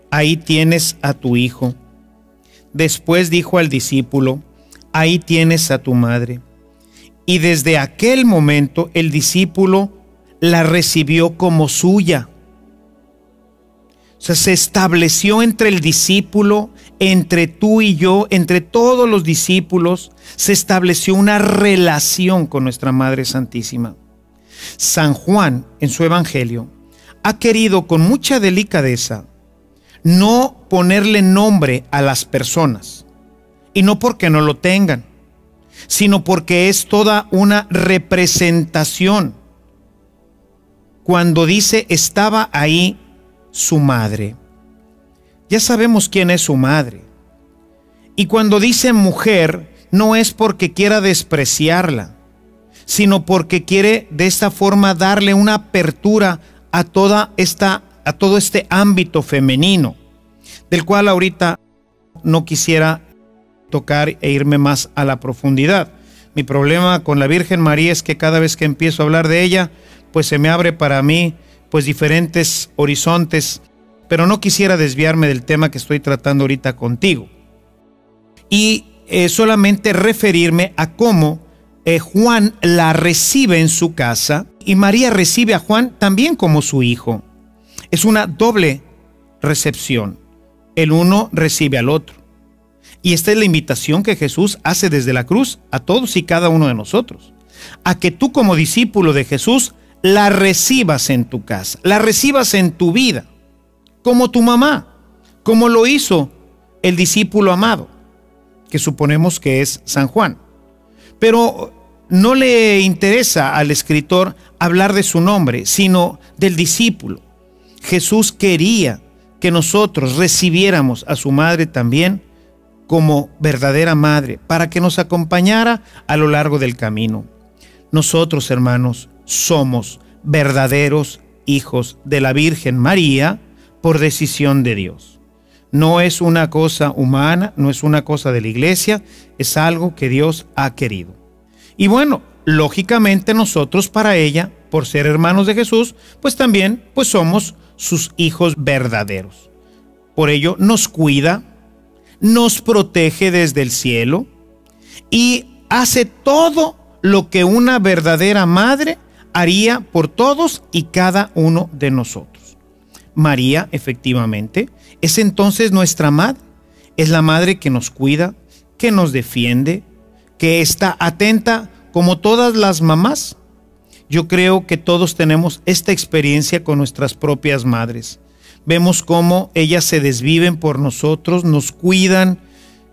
ahí tienes a tu hijo. Después dijo al discípulo: ahí tienes a tu madre. Y desde aquel momento el discípulo la recibió como suya. O sea, se estableció entre el discípulo, entre tú y yo, entre todos los discípulos, se estableció una relación con nuestra Madre Santísima. San Juan, en su Evangelio, ha querido con mucha delicadeza no ponerle nombre a las personas, y no porque no lo tengan, sino porque es toda una representación. Cuando dice estaba ahí su madre, ya sabemos quién es su madre. Y cuando dice mujer, no es porque quiera despreciarla, sino porque quiere de esta forma darle una apertura a todo este ámbito femenino, del cual ahorita no quisiera tocar e irme más a la profundidad. Mi problema con la Virgen María es que cada vez que empiezo a hablar de ella, pues se me abre para mí pues diferentes horizontes, pero no quisiera desviarme del tema que estoy tratando ahorita contigo. Y solamente referirme a cómo Juan la recibe en su casa y María recibe a Juan también como su hijo. Es una doble recepción. El uno recibe al otro. Y esta es la invitación que Jesús hace desde la cruz a todos y cada uno de nosotros, a que tú como discípulo de Jesús la recibas en tu casa, la recibas en tu vida, como tu mamá, como lo hizo el discípulo amado, que suponemos que es San Juan. Pero no le interesa al escritor hablar de su nombre, sino del discípulo. Jesús quería que nosotros recibiéramos a su madre también como verdadera madre, para que nos acompañara a lo largo del camino. Nosotros, hermanos, somos verdaderos hijos de la Virgen María por decisión de Dios. No es una cosa humana, no es una cosa de la iglesia, es algo que Dios ha querido. Y bueno, lógicamente nosotros para ella, por ser hermanos de Jesús, pues también pues somos sus hijos verdaderos. Por ello nos cuida, nos protege desde el cielo y hace todo lo que una verdadera madre haría por todos y cada uno de nosotros. María, efectivamente, es entonces nuestra madre. Es la madre que nos cuida, que nos defiende, que está atenta como todas las mamás. Yo creo que todos tenemos esta experiencia con nuestras propias madres. Vemos cómo ellas se desviven por nosotros, nos cuidan,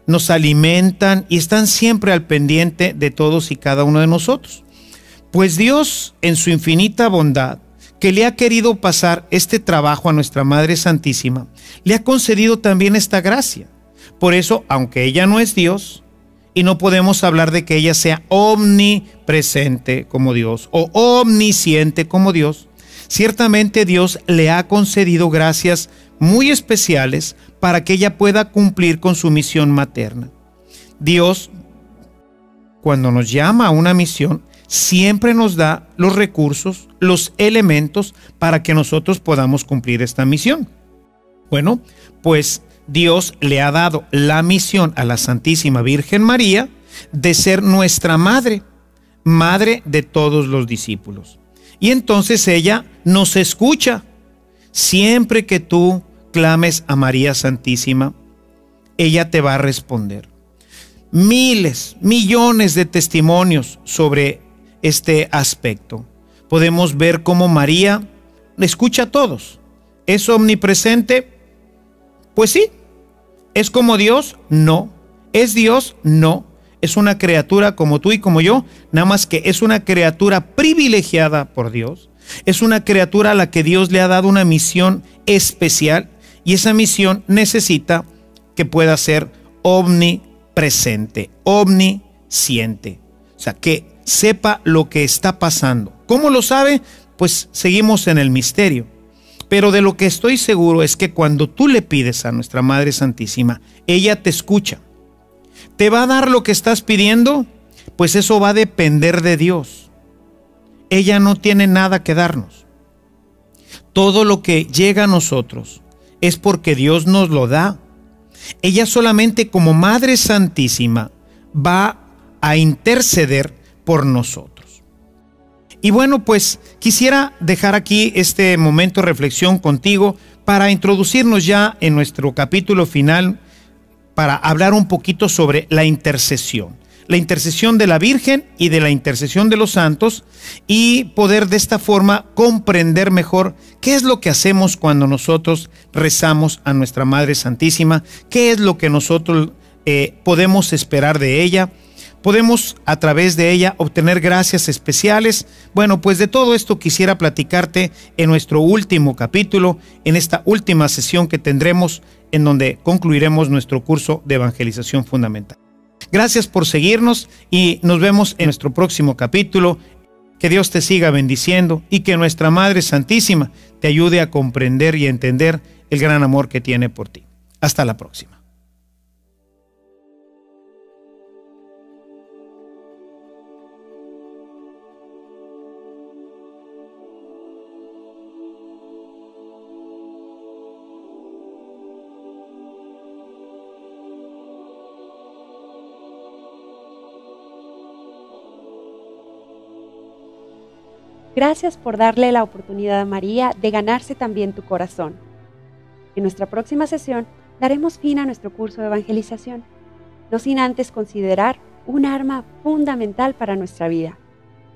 nos alimentan y están siempre al pendiente de todos y cada uno de nosotros. Pues Dios, en su infinita bondad, que le ha querido pasar este trabajo a nuestra Madre Santísima, le ha concedido también esta gracia. Por eso, aunque ella no es Dios, y no podemos hablar de que ella sea omnipresente como Dios o omnisciente como Dios, ciertamente Dios le ha concedido gracias muy especiales para que ella pueda cumplir con su misión materna. Dios, cuando nos llama a una misión, siempre nos da los recursos, los elementos para que nosotros podamos cumplir esta misión. Bueno, pues Dios le ha dado la misión a la Santísima Virgen María de ser nuestra madre, madre de todos los discípulos. Y entonces ella nos escucha. Siempre que tú clames a María Santísima, ella te va a responder. Miles, millones de testimonios sobre este aspecto. Podemos ver cómo María escucha a todos, ¿Es omnipresente? Pues sí. ¿Es como Dios? No. ¿Es Dios? No. Es una criatura como tú y como yo, nada más que es una criatura privilegiada por Dios. Es una criatura a la que Dios le ha dado una misión especial y esa misión necesita que pueda ser omnipresente, omnisciente. O sea, que sepa lo que está pasando. ¿Cómo lo sabe? Pues seguimos en el misterio. Pero de lo que estoy seguro es que cuando tú le pides a nuestra Madre Santísima, ella te escucha. ¿Te va a dar lo que estás pidiendo? Pues eso va a depender de Dios. Ella no tiene nada que darnos. Todo lo que llega a nosotros es porque Dios nos lo da. Ella solamente como Madre Santísima va a interceder por nosotros. Y bueno, pues quisiera dejar aquí este momento de reflexión contigo para introducirnos ya en nuestro capítulo final, para hablar un poquito sobre la intercesión de la Virgen y de la intercesión de los santos, y poder de esta forma comprender mejor qué es lo que hacemos cuando nosotros rezamos a nuestra Madre Santísima, qué es lo que nosotros podemos esperar de ella. Podemos a través de ella obtener gracias especiales. Bueno, pues de todo esto quisiera platicarte en nuestro último capítulo, en esta última sesión que tendremos, en donde concluiremos nuestro curso de evangelización fundamental. Gracias por seguirnos y nos vemos en nuestro próximo capítulo. Que Dios te siga bendiciendo y que nuestra Madre Santísima te ayude a comprender y a entender el gran amor que tiene por ti. Hasta la próxima. Gracias por darle la oportunidad a María de ganarse también tu corazón. En nuestra próxima sesión daremos fin a nuestro curso de evangelización, no sin antes considerar un arma fundamental para nuestra vida,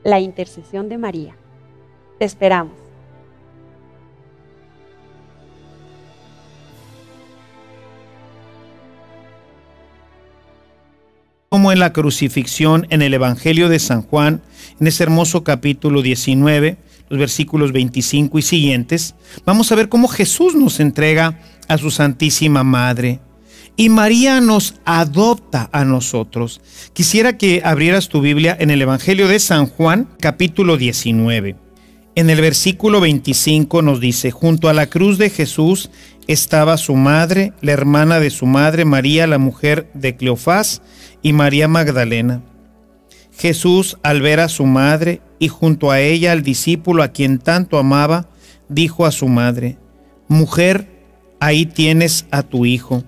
la intercesión de María. Te esperamos. Como en la crucifixión en el Evangelio de San Juan, en ese hermoso capítulo 19, los versículos 25 y siguientes, vamos a ver cómo Jesús nos entrega a su Santísima Madre y María nos adopta a nosotros. Quisiera que abrieras tu Biblia en el Evangelio de San Juan, capítulo 19. En el versículo 25 nos dice: junto a la cruz de Jesús estaba su madre, la hermana de su madre, María, la mujer de Cleofás, y María Magdalena. Jesús, al ver a su madre y junto a ella al discípulo a quien tanto amaba, dijo a su madre: mujer, ahí tienes a tu hijo.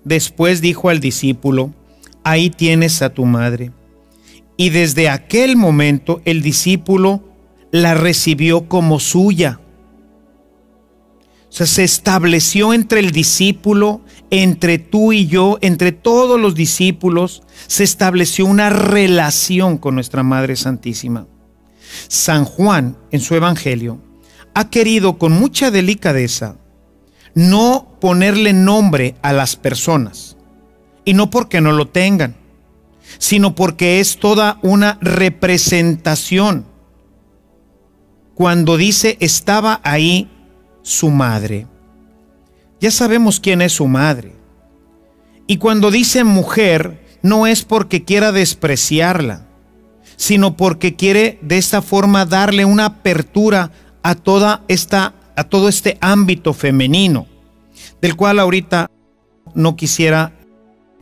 Después dijo al discípulo: ahí tienes a tu madre. Y desde aquel momento el discípulo la recibió como suya. O sea, se estableció entre el discípulo, entre tú y yo, entre todos los discípulos, se estableció una relación con nuestra Madre Santísima. San Juan, en su Evangelio, ha querido con mucha delicadeza no ponerle nombre a las personas, y no porque no lo tengan, sino porque es toda una representación. Cuando dice estaba ahí su madre, ya sabemos quién es su madre. Y cuando dice mujer, no es porque quiera despreciarla, sino porque quiere de esta forma darle una apertura a todo este ámbito femenino, del cual ahorita no quisiera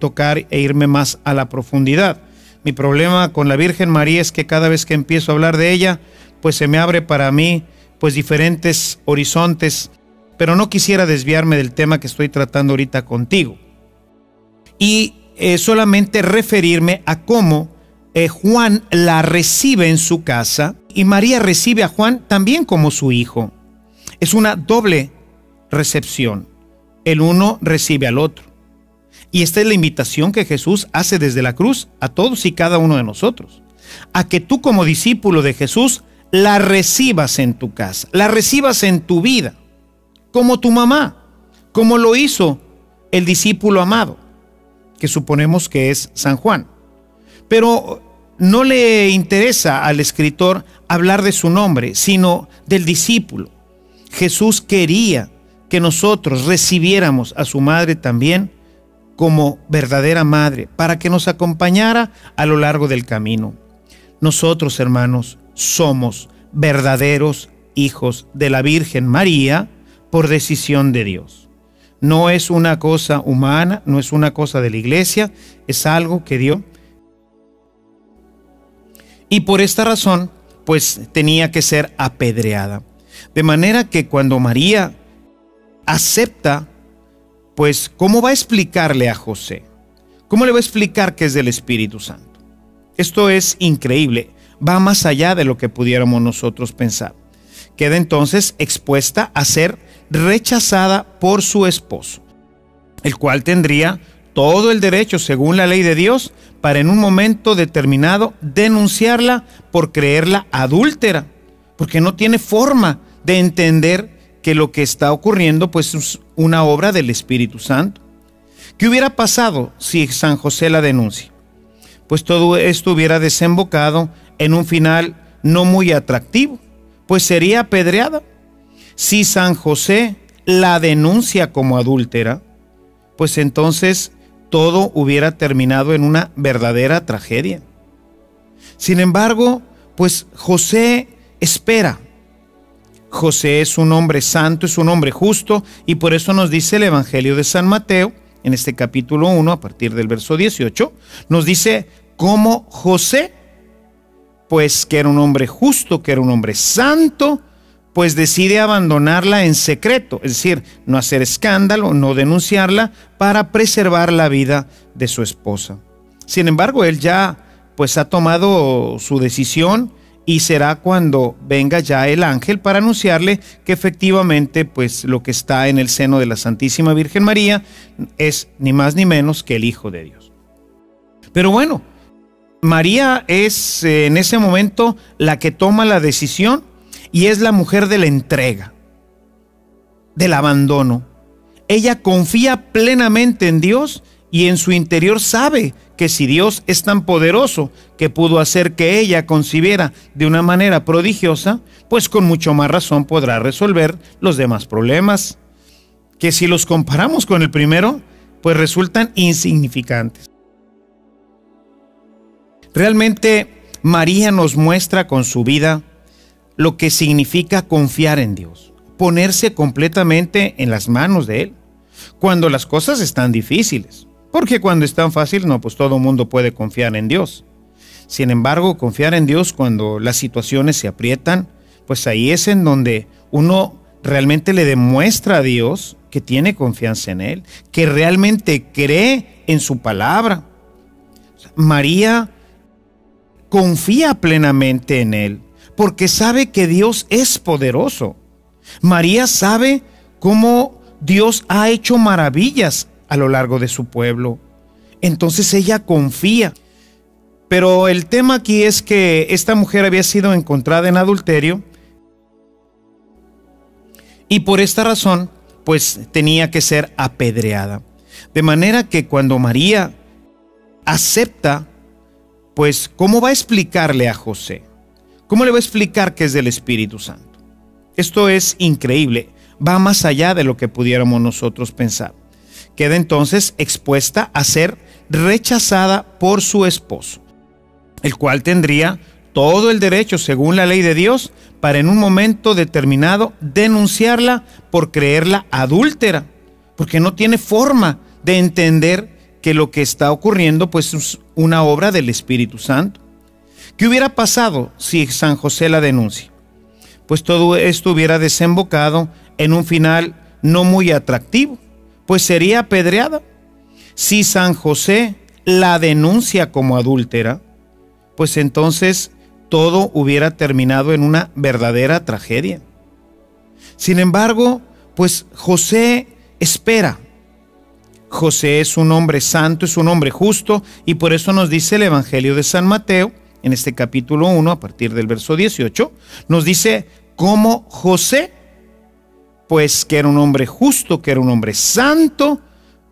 tocar e irme más a la profundidad. Mi problema con la Virgen María es que cada vez que empiezo a hablar de ella, pues se me abre para mí pues diferentes horizontes, pero no quisiera desviarme del tema que estoy tratando ahorita contigo. Y solamente referirme a cómo Juan la recibe en su casa y María recibe a Juan también como su hijo. Es una doble recepción. El uno recibe al otro. Y esta es la invitación que Jesús hace desde la cruz a todos y cada uno de nosotros, a que tú como discípulo de Jesús la recibas en tu casa, la recibas en tu vida como tu mamá, como lo hizo el discípulo amado, que suponemos que es San Juan. Pero no le interesa al escritor hablar de su nombre, sino del discípulo. Jesús quería que nosotros recibiéramos a su madre también como verdadera madre, para que nos acompañara a lo largo del camino. Nosotros, hermanos, somos verdaderos hijos de la Virgen María por decisión de Dios. No es una cosa humana, no es una cosa de la iglesia, es algo que Dios. Y por esta razón, pues tenía que ser apedreada. De manera que cuando María acepta, pues, ¿cómo va a explicarle a José? ¿Cómo le va a explicar que es del Espíritu Santo? Esto es increíble, va más allá de lo que pudiéramos nosotros pensar. Queda entonces expuesta a ser rechazada por su esposo, el cual tendría todo el derecho, según la ley de Dios, para en un momento determinado denunciarla por creerla adúltera, porque no tiene forma de entender que lo que está ocurriendo pues es una obra del Espíritu Santo. ¿Qué hubiera pasado si San José la denuncia? Pues todo esto hubiera desembocado en un final no muy atractivo, pues sería apedreada. Si San José la denuncia como adúltera, pues entonces todo hubiera terminado en una verdadera tragedia. Sin embargo, pues José espera. José es un hombre santo, es un hombre justo, y por eso nos dice el Evangelio de San Mateo, en este capítulo 1, a partir del verso 18, nos dice cómo José, pues que era un hombre justo, que era un hombre santo, pues decide abandonarla en secreto, es decir, no hacer escándalo, no denunciarla, para preservar la vida de su esposa. Sin embargo, él ya pues ha tomado su decisión, y será cuando venga ya el ángel para anunciarle que efectivamente pues lo que está en el seno de la Santísima Virgen María es ni más ni menos que el Hijo de Dios. Pero bueno, María es en ese momento la que toma la decisión y es la mujer de la entrega, del abandono. Ella confía plenamente en Dios y en su interior sabe que si Dios es tan poderoso que pudo hacer que ella concibiera de una manera prodigiosa, pues con mucho más razón podrá resolver los demás problemas, que si los comparamos con el primero, pues resultan insignificantes. Realmente María nos muestra con su vida lo que significa confiar en Dios, ponerse completamente en las manos de Él, cuando las cosas están difíciles. Porque cuando es tan fácil, no, pues todo el mundo puede confiar en Dios. Sin embargo, confiar en Dios cuando las situaciones se aprietan, pues ahí es en donde uno realmente le demuestra a Dios que tiene confianza en Él, que realmente cree en su palabra. María confía plenamente en Él, porque sabe que Dios es poderoso. María sabe cómo Dios ha hecho maravillas a lo largo de su pueblo. Entonces ella confía. Pero el tema aquí es que esta mujer había sido encontrada en adulterio y por esta razón pues tenía que ser apedreada. De manera que cuando María acepta, pues ¿cómo va a explicarle a José? ¿Cómo le va a explicar que es del Espíritu Santo? Esto es increíble, va más allá de lo que pudiéramos nosotros pensar. Queda entonces expuesta a ser rechazada por su esposo, el cual tendría todo el derecho, según la ley de Dios, para en un momento determinado denunciarla por creerla adúltera, porque no tiene forma de entender que lo que está ocurriendo pues es una obra del Espíritu Santo. ¿Qué hubiera pasado si San José la denuncia? Pues todo esto hubiera desembocado en un final no muy atractivo, pues sería apedreada. Si San José la denuncia como adúltera, pues entonces todo hubiera terminado en una verdadera tragedia. Sin embargo, pues José espera. José es un hombre santo, es un hombre justo, y por eso nos dice el Evangelio de San Mateo, en este capítulo 1, a partir del verso 18, nos dice cómo José, pues que era un hombre justo, que era un hombre santo,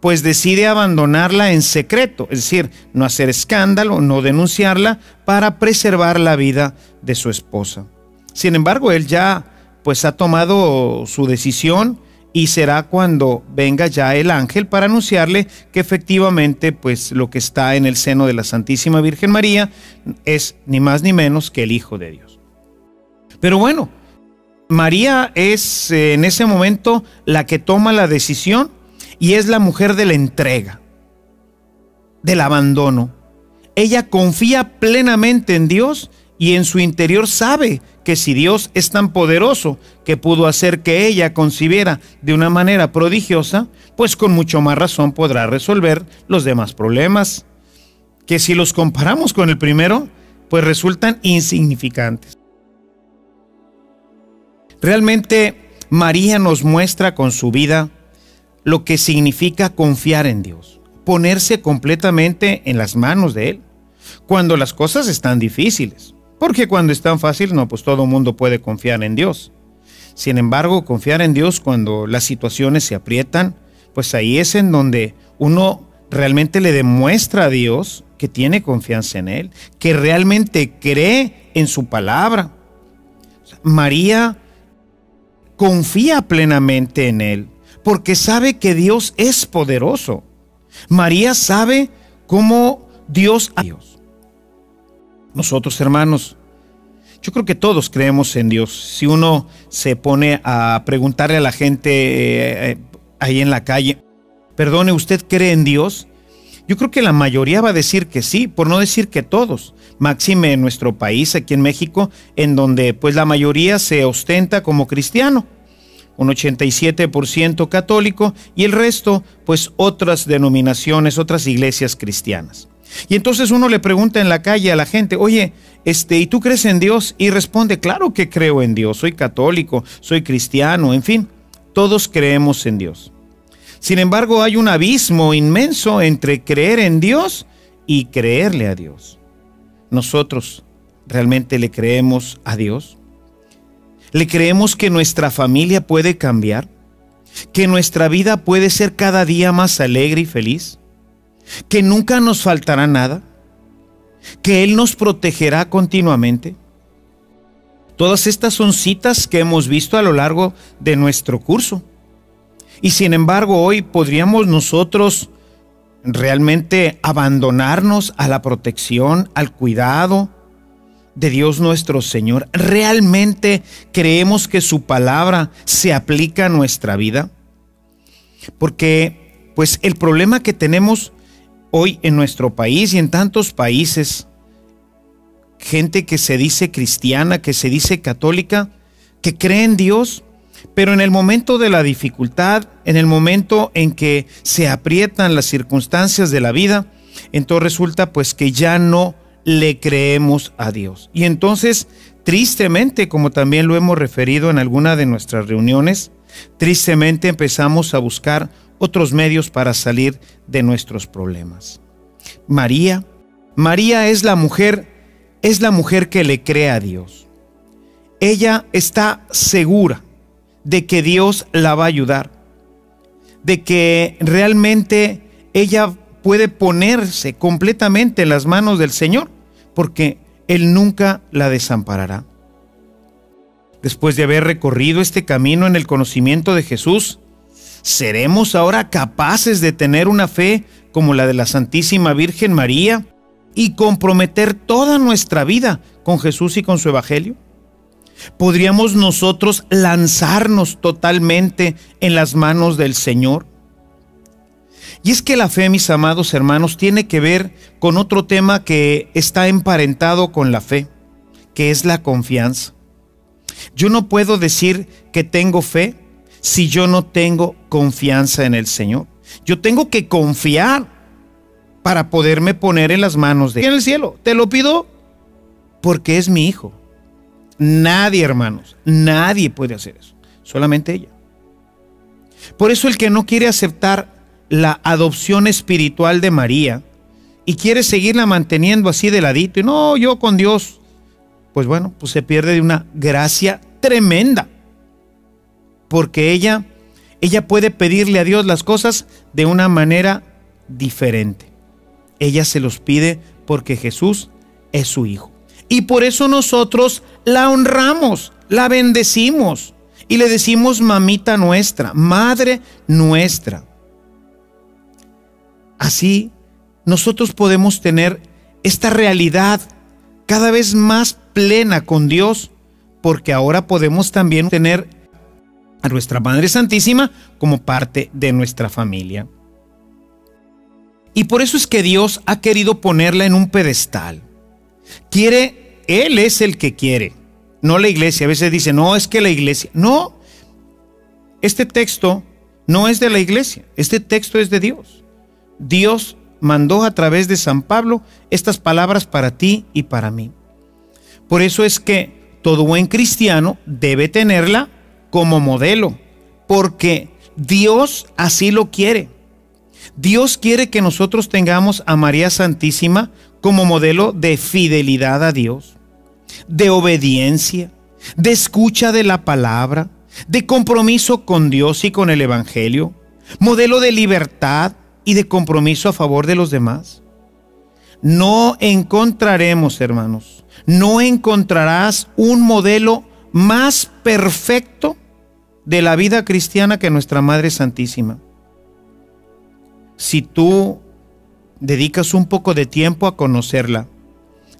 pues decide abandonarla en secreto, es decir, no hacer escándalo, no denunciarla para preservar la vida de su esposa. Sin embargo, él ya pues ha tomado su decisión y será cuando venga ya el ángel para anunciarle que efectivamente pues lo que está en el seno de la Santísima Virgen María es ni más ni menos que el Hijo de Dios. Pero bueno, María es en ese momento la que toma la decisión y es la mujer de la entrega, del abandono. Ella confía plenamente en Dios y en su interior sabe que si Dios es tan poderoso que pudo hacer que ella concibiera de una manera prodigiosa, pues con mucho más razón podrá resolver los demás problemas, que si los comparamos con el primero, pues resultan insignificantes. Realmente María nos muestra con su vida lo que significa confiar en Dios, ponerse completamente en las manos de Él, cuando las cosas están difíciles. Porque cuando es tan fácil, no, pues todo el mundo puede confiar en Dios. Sin embargo, confiar en Dios cuando las situaciones se aprietan, pues ahí es en donde uno realmente le demuestra a Dios que tiene confianza en Él, que realmente cree en su palabra. María confía plenamente en Él, porque sabe que Dios es poderoso. María sabe cómo Dios es Dios. Nosotros, hermanos, yo creo que todos creemos en Dios. Si uno se pone a preguntarle a la gente ahí en la calle, perdone, ¿usted cree en Dios? Yo creo que la mayoría va a decir que sí, por no decir que todos. Máxime en nuestro país, aquí en México, en donde pues la mayoría se ostenta como cristiano. Un 87% católico y el resto pues otras denominaciones, otras iglesias cristianas. Y entonces uno le pregunta en la calle a la gente, oye, ¿y tú crees en Dios? Y responde, claro que creo en Dios, soy católico, soy cristiano, en fin, todos creemos en Dios. Sin embargo, hay un abismo inmenso entre creer en Dios y creerle a Dios. ¿Nosotros realmente le creemos a Dios? ¿Le creemos que nuestra familia puede cambiar? ¿Que nuestra vida puede ser cada día más alegre y feliz? ¿Que nunca nos faltará nada? ¿Que Él nos protegerá continuamente? Todas estas son citas que hemos visto a lo largo de nuestro curso. Y sin embargo, hoy podríamos nosotros realmente abandonarnos a la protección, al cuidado de Dios nuestro Señor. ¿Realmente creemos que su palabra se aplica a nuestra vida? Porque pues el problema que tenemos hoy en nuestro país y en tantos países, gente que se dice cristiana, que se dice católica, que cree en Dios, pero en el momento de la dificultad, en el momento en que se aprietan las circunstancias de la vida, entonces resulta pues que ya no le creemos a Dios. Y entonces, tristemente, como también lo hemos referido en alguna de nuestras reuniones, tristemente empezamos a buscar otros medios para salir de nuestros problemas. María es la mujer que le cree a Dios. Ella está segura de que Dios la va a ayudar, de que realmente ella puede ponerse completamente en las manos del Señor, porque Él nunca la desamparará. Después de haber recorrido este camino en el conocimiento de Jesús, ¿seremos ahora capaces de tener una fe como la de la Santísima Virgen María y comprometer toda nuestra vida con Jesús y con su Evangelio? ¿Podríamos nosotros lanzarnos totalmente en las manos del Señor? Y es que la fe, mis amados hermanos, tiene que ver con otro tema que está emparentado con la fe, que es la confianza. Yo no puedo decir que tengo fe si yo no tengo confianza en el Señor. Yo tengo que confiar para poderme poner en las manos de Él en el cielo. Te lo pido porque es mi hijo. Nadie, hermanos, nadie puede hacer eso, solamente ella. Por eso el que no quiere aceptar la adopción espiritual de María y quiere seguirla manteniendo así de ladito, y no, yo con Dios, pues bueno, pues se pierde de una gracia tremenda. porque ella puede pedirle a Dios las cosas de una manera diferente. Ella se los pide porque Jesús es su hijo. Y por eso nosotros la honramos, la bendecimos y le decimos mamita nuestra, madre nuestra. Así nosotros podemos tener esta realidad cada vez más plena con Dios, porque ahora podemos también tener a nuestra Madre Santísima como parte de nuestra familia. Y por eso es que Dios ha querido ponerla en un pedestal. Él es el que quiere, no la iglesia. A veces dice, no, es que la iglesia. No, este texto no es de la iglesia, este texto es de Dios. Dios mandó a través de San Pablo estas palabras para ti y para mí. Por eso es que todo buen cristiano debe tenerla como modelo, porque Dios así lo quiere. Dios quiere que nosotros tengamos a María Santísima como modelo de fidelidad a Dios, de obediencia, de escucha de la palabra, de compromiso con Dios y con el Evangelio, modelo de libertad y de compromiso a favor de los demás. No encontraremos, hermanos, no encontrarás un modelo más perfecto de la vida cristiana que nuestra Madre Santísima. Si tú dedicas un poco de tiempo a conocerla,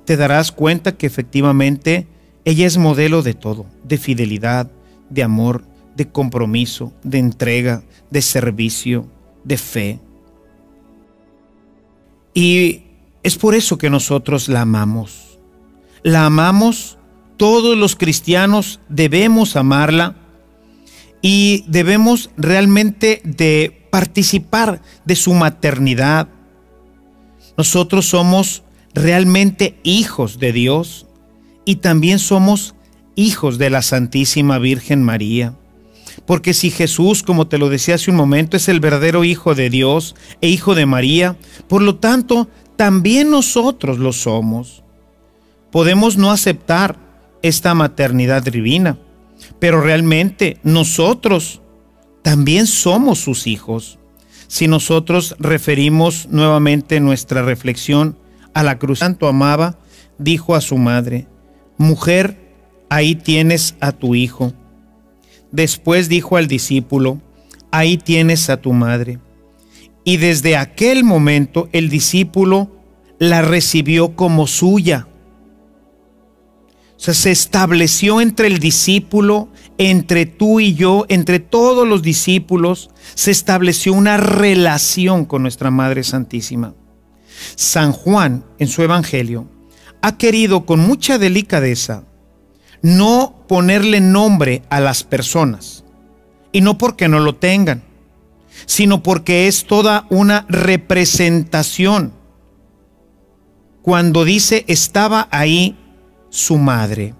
te darás cuenta que efectivamente ella es modelo de todo, de fidelidad, de amor, de compromiso, de entrega, de servicio, de fe. Y es por eso que nosotros la amamos. La amamos, todos los cristianos debemos amarla y debemos realmente de participar de su maternidad. Nosotros somos realmente hijos de Dios y también somos hijos de la Santísima Virgen María. Porque si Jesús, como te lo decía hace un momento, es el verdadero Hijo de Dios e Hijo de María, por lo tanto, también nosotros lo somos. Podemos no aceptar esta maternidad divina, pero realmente nosotros también somos sus hijos. Si nosotros referimos nuevamente nuestra reflexión a la cruz, tanto amaba, dijo a su madre, mujer, ahí tienes a tu hijo. Después dijo al discípulo, ahí tienes a tu madre. Y desde aquel momento el discípulo la recibió como suya. O sea, se estableció entre el discípulo, entre tú y yo, entre todos los discípulos, se estableció una relación con nuestra Madre Santísima. San Juan, en su Evangelio, ha querido con mucha delicadeza no ponerle nombre a las personas, y no porque no lo tengan, sino porque es toda una representación. Cuando dice estaba ahí su madre,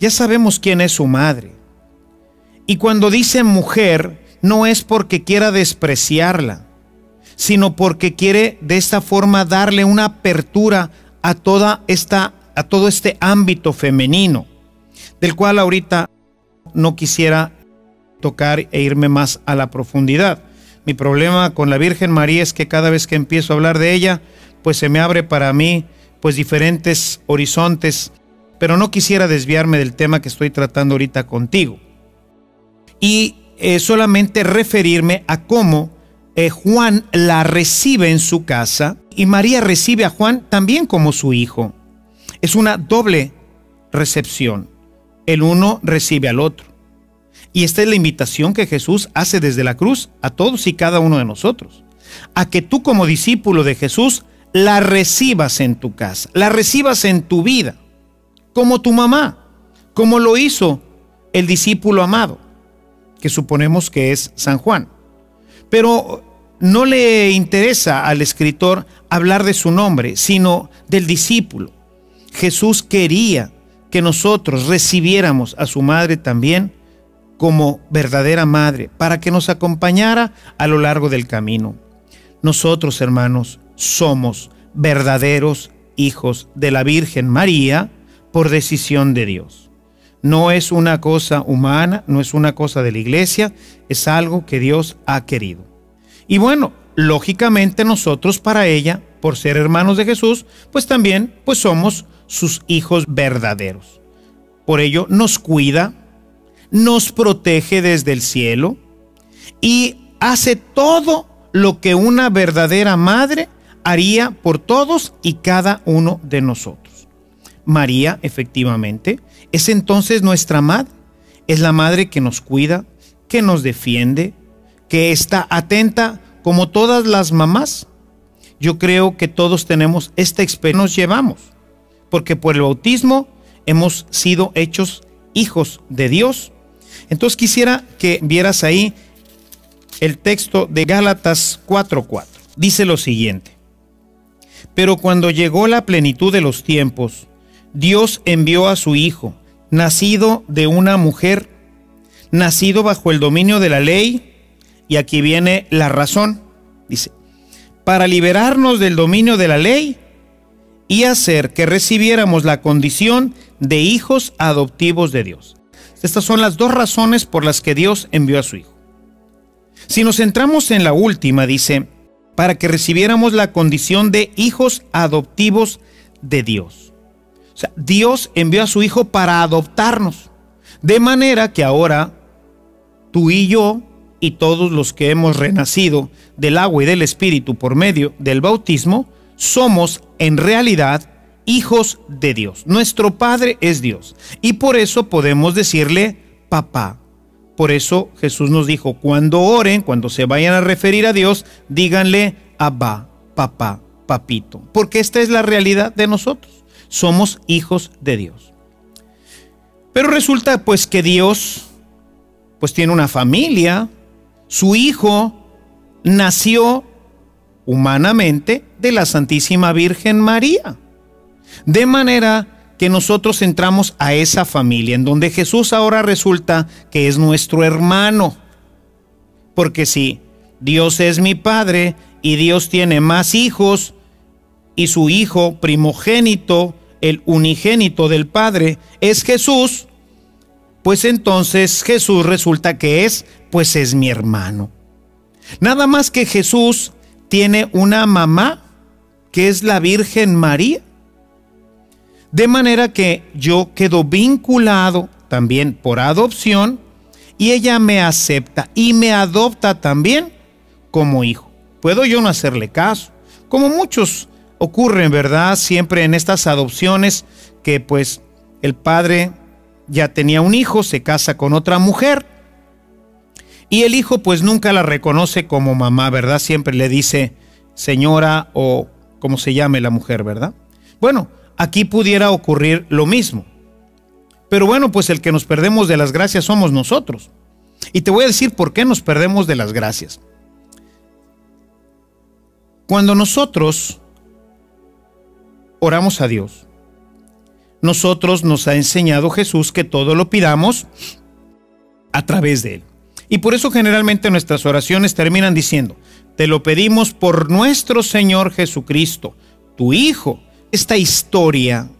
ya sabemos quién es su madre. Y cuando dice mujer, no es porque quiera despreciarla, sino porque quiere de esta forma darle una apertura a todo este ámbito femenino, del cual ahorita no quisiera tocar e irme más a la profundidad. Mi problema con la Virgen María es que cada vez que empiezo a hablar de ella, pues se me abre para mí pues diferentes horizontes, pero no quisiera desviarme del tema que estoy tratando ahorita contigo. Y solamente referirme a cómo Juan la recibe en su casa y María recibe a Juan también como su hijo. Es una doble recepción. El uno recibe al otro. Y esta es la invitación que Jesús hace desde la cruz a todos y cada uno de nosotros. A que tú como discípulo de Jesús la recibas en tu casa, la recibas en tu vida, como tu mamá, como lo hizo el discípulo amado, que suponemos que es San Juan. Pero no le interesa al escritor hablar de su nombre, sino del discípulo. Jesús quería que nosotros recibiéramos a su madre también como verdadera madre, para que nos acompañara a lo largo del camino. Nosotros, hermanos, somos verdaderos hijos de la Virgen María por decisión de Dios. No es una cosa humana, no es una cosa de la iglesia, es algo que Dios ha querido. Y bueno, lógicamente nosotros para ella, por ser hermanos de Jesús, pues también pues somos sus hijos verdaderos. Por ello nos cuida, nos protege desde el cielo y hace todo lo que una verdadera madre haría por todos y cada uno de nosotros. María, efectivamente, es entonces nuestra madre. Es la madre que nos cuida, que nos defiende, que está atenta como todas las mamás. Yo creo que todos tenemos esta experiencia, nos llevamos, porque por el bautismo hemos sido hechos hijos de Dios. Entonces quisiera que vieras ahí el texto de Gálatas 4:4. Dice lo siguiente: pero cuando llegó la plenitud de los tiempos, Dios envió a su Hijo, nacido de una mujer, nacido bajo el dominio de la ley, y aquí viene la razón, dice, para liberarnos del dominio de la ley y hacer que recibiéramos la condición de hijos adoptivos de Dios. Estas son las dos razones por las que Dios envió a su Hijo. Si nos centramos en la última, dice, para que recibiéramos la condición de hijos adoptivos de Dios. O sea, Dios envió a su Hijo para adoptarnos, de manera que ahora tú y yo y todos los que hemos renacido del agua y del Espíritu por medio del bautismo, somos en realidad hijos de Dios. Nuestro Padre es Dios y por eso podemos decirle papá. Por eso Jesús nos dijo, cuando oren, cuando se vayan a referir a Dios, díganle Abba, papá, papito, porque esta es la realidad de nosotros. Somos hijos de Dios. Pero resulta pues que Dios pues tiene una familia. Su Hijo nació humanamente de la Santísima Virgen María. De manera que nosotros entramos a esa familia, en donde Jesús ahora resulta que es nuestro hermano. Porque si Dios es mi Padre y Dios tiene más hijos, y su Hijo primogénito, el unigénito del Padre, es Jesús, pues entonces Jesús resulta que es mi hermano. Nada más que Jesús tiene una mamá, que es la Virgen María. De manera que yo quedo vinculado también por adopción y ella me acepta y me adopta también como hijo. Puedo yo no hacerle caso, como muchos ocurren, ¿verdad? Siempre en estas adopciones que pues el padre ya tenía un hijo, se casa con otra mujer y el hijo pues nunca la reconoce como mamá, ¿verdad? Siempre le dice señora o como se llame la mujer, ¿verdad? Bueno, aquí pudiera ocurrir lo mismo. Pero bueno, pues el que nos perdemos de las gracias somos nosotros. Y te voy a decir por qué nos perdemos de las gracias. Cuando nosotros oramos a Dios, nosotros nos ha enseñado Jesús que todo lo pidamos a través de Él. Y por eso generalmente nuestras oraciones terminan diciendo, te lo pedimos por nuestro Señor Jesucristo, tu Hijo. Esta historia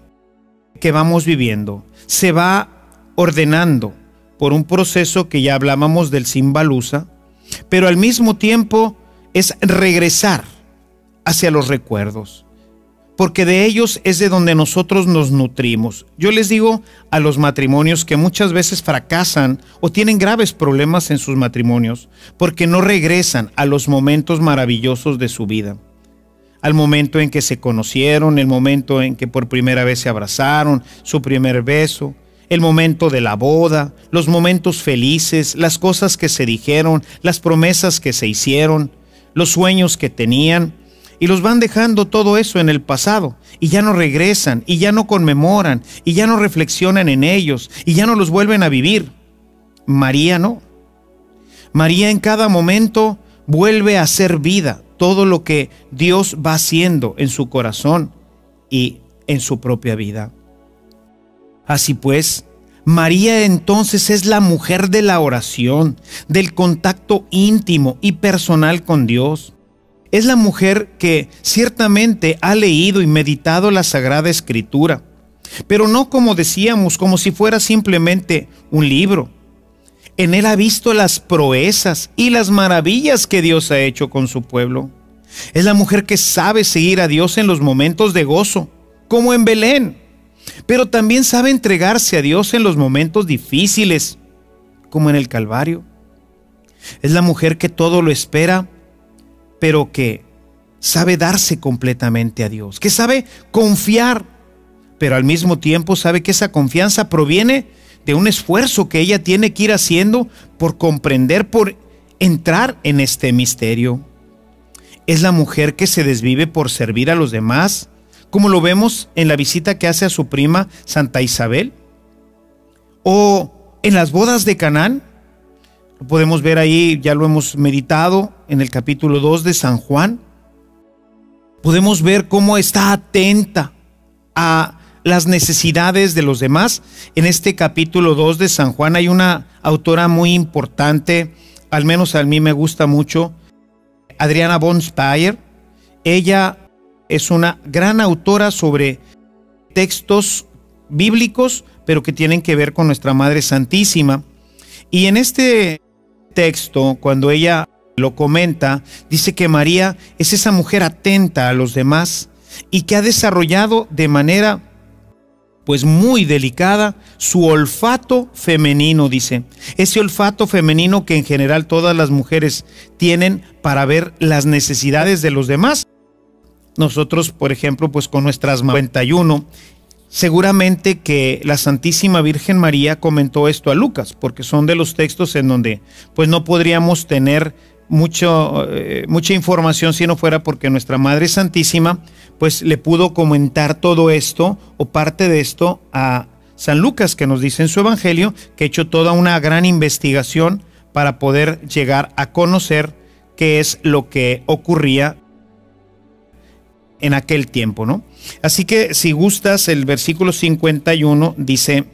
que vamos viviendo se va ordenando por un proceso que ya hablábamos del Simbalusa, pero al mismo tiempo es regresar hacia los recuerdos, porque de ellos es de donde nosotros nos nutrimos. Yo les digo a los matrimonios que muchas veces fracasan o tienen graves problemas en sus matrimonios porque no regresan a los momentos maravillosos de su vida. Al momento en que se conocieron, el momento en que por primera vez se abrazaron, su primer beso, el momento de la boda, los momentos felices, las cosas que se dijeron, las promesas que se hicieron, los sueños que tenían, y los van dejando todo eso en el pasado, y ya no regresan, y ya no conmemoran, y ya no reflexionan en ellos, y ya no los vuelven a vivir. María no. María en cada momento vuelve a hacer vida todo lo que Dios va haciendo en su corazón y en su propia vida. Así pues, María entonces es la mujer de la oración, del contacto íntimo y personal con Dios. Es la mujer que ciertamente ha leído y meditado la Sagrada Escritura. pero no como decíamos, como si fuera simplemente un libro. En él ha visto las proezas y las maravillas que Dios ha hecho con su pueblo. Es la mujer que sabe seguir a Dios en los momentos de gozo, como en Belén, pero también sabe entregarse a Dios en los momentos difíciles, como en el Calvario. Es la mujer que todo lo espera, pero que sabe darse completamente a Dios, que sabe confiar, pero al mismo tiempo sabe que esa confianza proviene de un esfuerzo que ella tiene que ir haciendo por comprender, por entrar en este misterio. Es la mujer que se desvive por servir a los demás, como lo vemos en la visita que hace a su prima Santa Isabel, o en las bodas de Canaán. Lo podemos ver ahí, ya lo hemos meditado en el capítulo 2 de San Juan. Podemos ver cómo está atenta a las necesidades de los demás. En este capítulo 2 de San Juan hay una autora muy importante, al menos a mí me gusta mucho, Adriana von Speyer. Ella es una gran autora sobre textos bíblicos, pero que tienen que ver con nuestra Madre Santísima. Y en este texto, cuando ella lo comenta, dice que María es esa mujer atenta a los demás y que ha desarrollado de manera pues muy delicada su olfato femenino, dice. Ese olfato femenino que en general todas las mujeres tienen para ver las necesidades de los demás. Nosotros, por ejemplo, pues con nuestras 91, seguramente que la Santísima Virgen María comentó esto a Lucas, porque son de los textos en donde pues no podríamos tener mucha información si no fuera porque nuestra Madre Santísima pues le pudo comentar todo esto o parte de esto a San Lucas, que nos dice en su Evangelio que ha hecho toda una gran investigación para poder llegar a conocer qué es lo que ocurría en aquel tiempo, ¿no? Así que si gustas, el versículo 51 dice: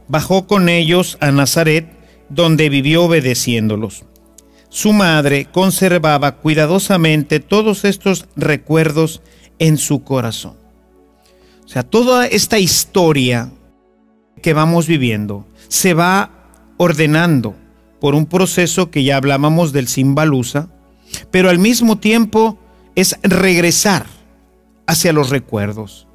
bajó con ellos a Nazaret, donde vivió obedeciéndolos. Su madre conservaba cuidadosamente todos estos recuerdos en su corazón. O sea, toda esta historia que vamos viviendo se va ordenando por un proceso que ya hablábamos del Simbalusa, pero al mismo tiempo es regresar hacia los recuerdos,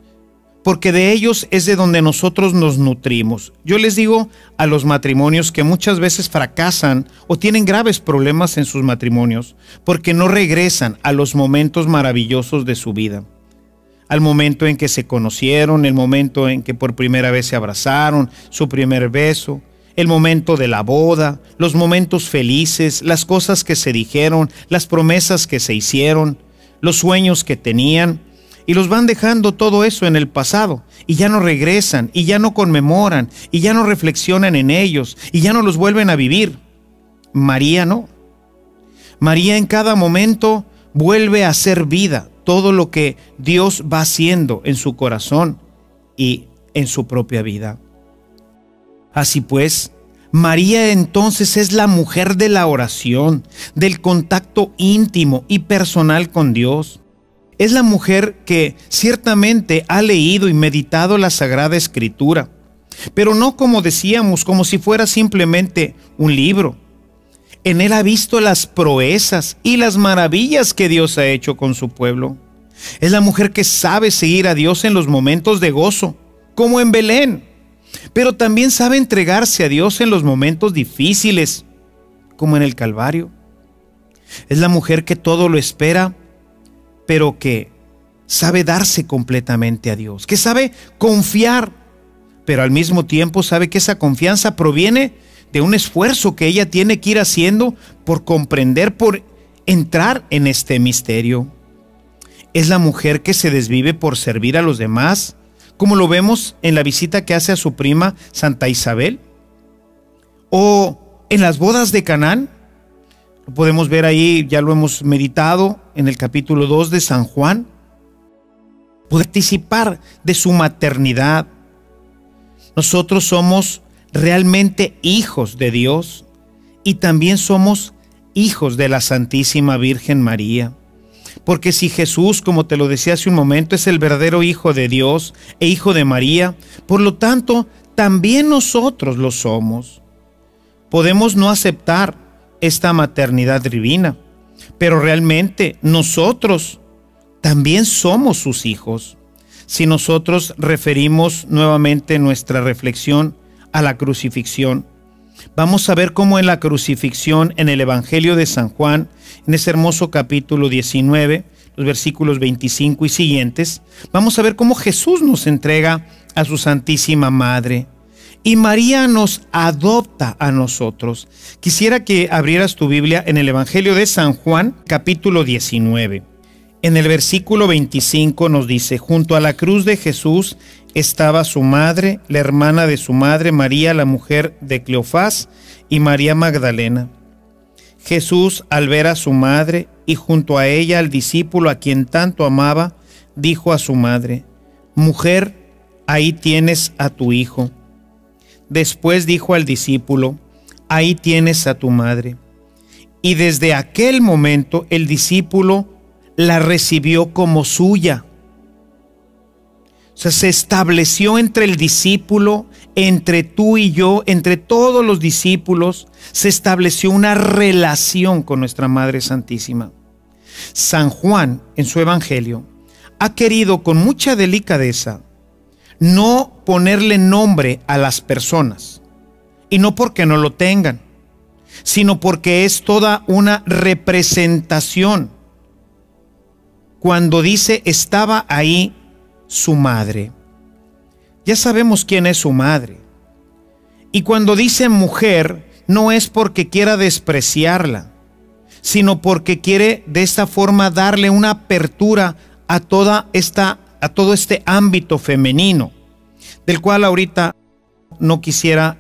porque de ellos es de donde nosotros nos nutrimos. Yo les digo a los matrimonios que muchas veces fracasan o tienen graves problemas en sus matrimonios porque no regresan a los momentos maravillosos de su vida. Al momento en que se conocieron, el momento en que por primera vez se abrazaron, su primer beso, el momento de la boda, los momentos felices, las cosas que se dijeron, las promesas que se hicieron, los sueños que tenían, y los van dejando todo eso en el pasado, y ya no regresan, y ya no conmemoran, y ya no reflexionan en ellos, y ya no los vuelven a vivir. María no. María en cada momento vuelve a hacer vida todo lo que Dios va haciendo en su corazón y en su propia vida. Así pues, María entonces es la mujer de la oración, del contacto íntimo y personal con Dios. Es la mujer que ciertamente ha leído y meditado la Sagrada Escritura, pero no como decíamos, como si fuera simplemente un libro. En él ha visto las proezas y las maravillas que Dios ha hecho con su pueblo. Es la mujer que sabe seguir a Dios en los momentos de gozo, como en Belén, pero también sabe entregarse a Dios en los momentos difíciles, como en el Calvario. Es la mujer que todo lo espera, pero que sabe darse completamente a Dios, que sabe confiar, pero al mismo tiempo sabe que esa confianza proviene de un esfuerzo que ella tiene que ir haciendo por comprender, por entrar en este misterio. Es la mujer que se desvive por servir a los demás, como lo vemos en la visita que hace a su prima Santa Isabel, o en las bodas de Canaán. Lo podemos ver ahí, ya lo hemos meditado en el capítulo 2 de San Juan. Participar de su maternidad. Nosotros somos realmente hijos de Dios y también somos hijos de la Santísima Virgen María. Porque si Jesús, como te lo decía hace un momento, es el verdadero Hijo de Dios e Hijo de María, por lo tanto, también nosotros lo somos. Podemos no aceptar esta maternidad divina, pero realmente nosotros también somos sus hijos. Si nosotros referimos nuevamente nuestra reflexión a la crucifixión, vamos a ver cómo en la crucifixión, en el Evangelio de San Juan, en ese hermoso capítulo 19, los versículos 25 y siguientes, vamos a ver cómo Jesús nos entrega a su Santísima Madre. Y María nos adopta a nosotros. Quisiera que abrieras tu Biblia en el Evangelio de San Juan, capítulo 19. En el versículo 25 nos dice: junto a la cruz de Jesús estaba su madre, la hermana de su madre, María, la mujer de Cleofás, y María Magdalena. Jesús, al ver a su madre y junto a ella al discípulo a quien tanto amaba, dijo a su madre: mujer, ahí tienes a tu hijo. Después dijo al discípulo: ahí tienes a tu madre. Y desde aquel momento el discípulo la recibió como suya. O sea, se estableció entre el discípulo, entre tú y yo, entre todos los discípulos, se estableció una relación con nuestra Madre Santísima. San Juan, en su Evangelio, ha querido con mucha delicadeza no ponerle nombre a las personas, y no porque no lo tengan, sino porque es toda una representación. Cuando dice estaba ahí su madre, ya sabemos quién es su madre. Y cuando dice mujer, no es porque quiera despreciarla, sino porque quiere de esta forma darle una apertura a todo este ámbito femenino, del cual ahorita no quisiera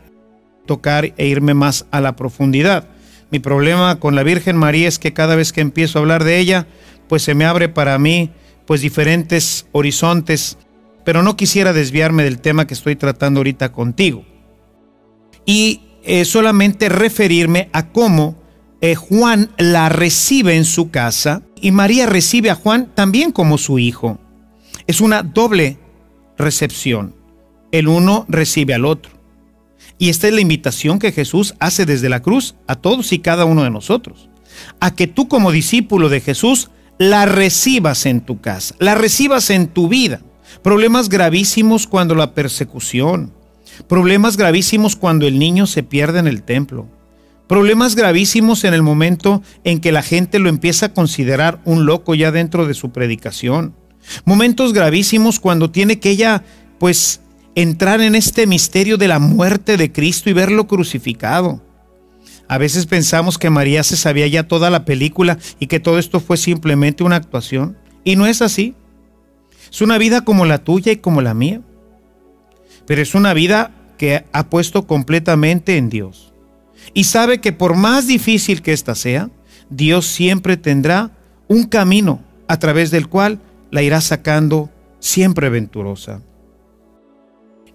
tocar e irme más a la profundidad. Mi problema con la Virgen María es que cada vez que empiezo a hablar de ella, pues se me abre para mí pues diferentes horizontes, pero no quisiera desviarme del tema que estoy tratando ahorita contigo. Y solamente referirme a cómo Juan la recibe en su casa y María recibe a Juan también como su hijo. Es una doble recepción. El uno recibe al otro. Y esta es la invitación que Jesús hace desde la cruz a todos y cada uno de nosotros, a que tú como discípulo de Jesús la recibas en tu casa, la recibas en tu vida. Problemas gravísimos cuando la persecución, problemas gravísimos cuando el niño se pierde en el templo, problemas gravísimos en el momento en que la gente lo empieza a considerar un loco ya dentro de su predicación, momentos gravísimos cuando tiene que ella pues entrar en este misterio de la muerte de Cristo y verlo crucificado. A veces pensamos que María se sabía ya toda la película y que todo esto fue simplemente una actuación. Y no es así. Es una vida como la tuya y como la mía. Pero es una vida que ha puesto completamente en Dios. Y sabe que por más difícil que ésta sea, Dios siempre tendrá un camino a través del cual la irá sacando siempre venturosa.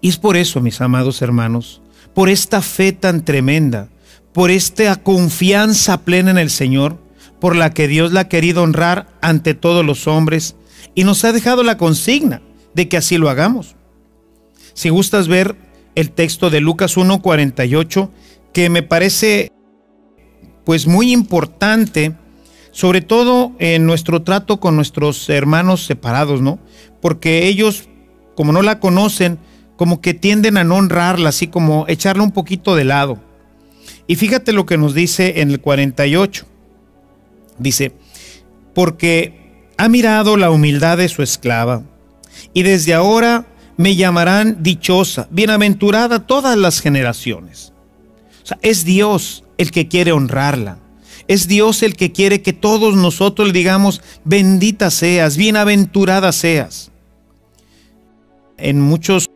Y es por eso, mis amados hermanos, por esta fe tan tremenda, por esta confianza plena en el Señor, por la que Dios la ha querido honrar ante todos los hombres y nos ha dejado la consigna de que así lo hagamos. Si gustas ver el texto de Lucas 1:48, que me parece pues muy importante, sobre todo en nuestro trato con nuestros hermanos separados, ¿no? Porque ellos, como no la conocen, como que tienden a no honrarla, así como echarla un poquito de lado. Y fíjate lo que nos dice en el 48. Dice: porque ha mirado la humildad de su esclava, y desde ahora me llamarán dichosa, bienaventurada todas las generaciones. O sea, es Dios el que quiere honrarla. Es Dios el que quiere que todos nosotros le digamos: bendita seas, bienaventurada seas. En muchas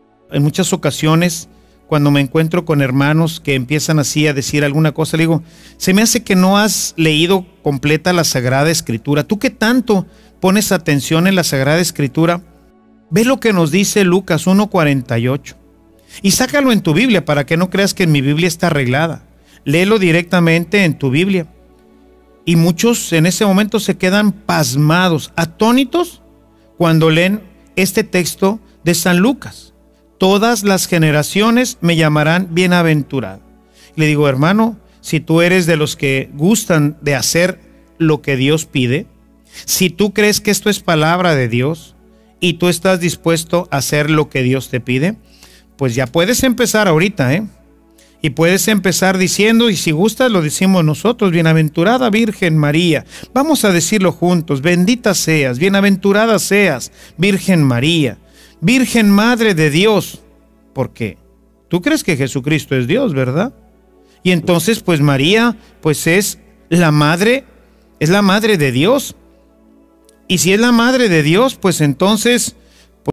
ocasiones, cuando me encuentro con hermanos que empiezan así a decir alguna cosa, le digo: se me hace que no has leído completa la Sagrada Escritura. Tú que tanto pones atención en la Sagrada Escritura, ve lo que nos dice Lucas 1:48 y sácalo en tu Biblia para que no creas que en mi Biblia está arreglada. Léelo directamente en tu Biblia Y muchos en ese momento se quedan pasmados, atónitos, cuando leen este texto de San Lucas. Todas las generaciones me llamarán bienaventurado. Le digo, hermano, si tú eres de los que gustan de hacer lo que Dios pide, si tú crees que esto es palabra de Dios y tú estás dispuesto a hacer lo que Dios te pide, pues ya puedes empezar ahorita, y puedes empezar diciendo, y si gustas lo decimos nosotros, bienaventurada Virgen María. Vamos a decirlo juntos, bendita seas, bienaventurada seas, Virgen María, Virgen Madre de Dios. Porque tú crees que Jesucristo es Dios, ¿verdad? Y entonces pues María pues es la madre de Dios. Y si es la madre de Dios, pues entonces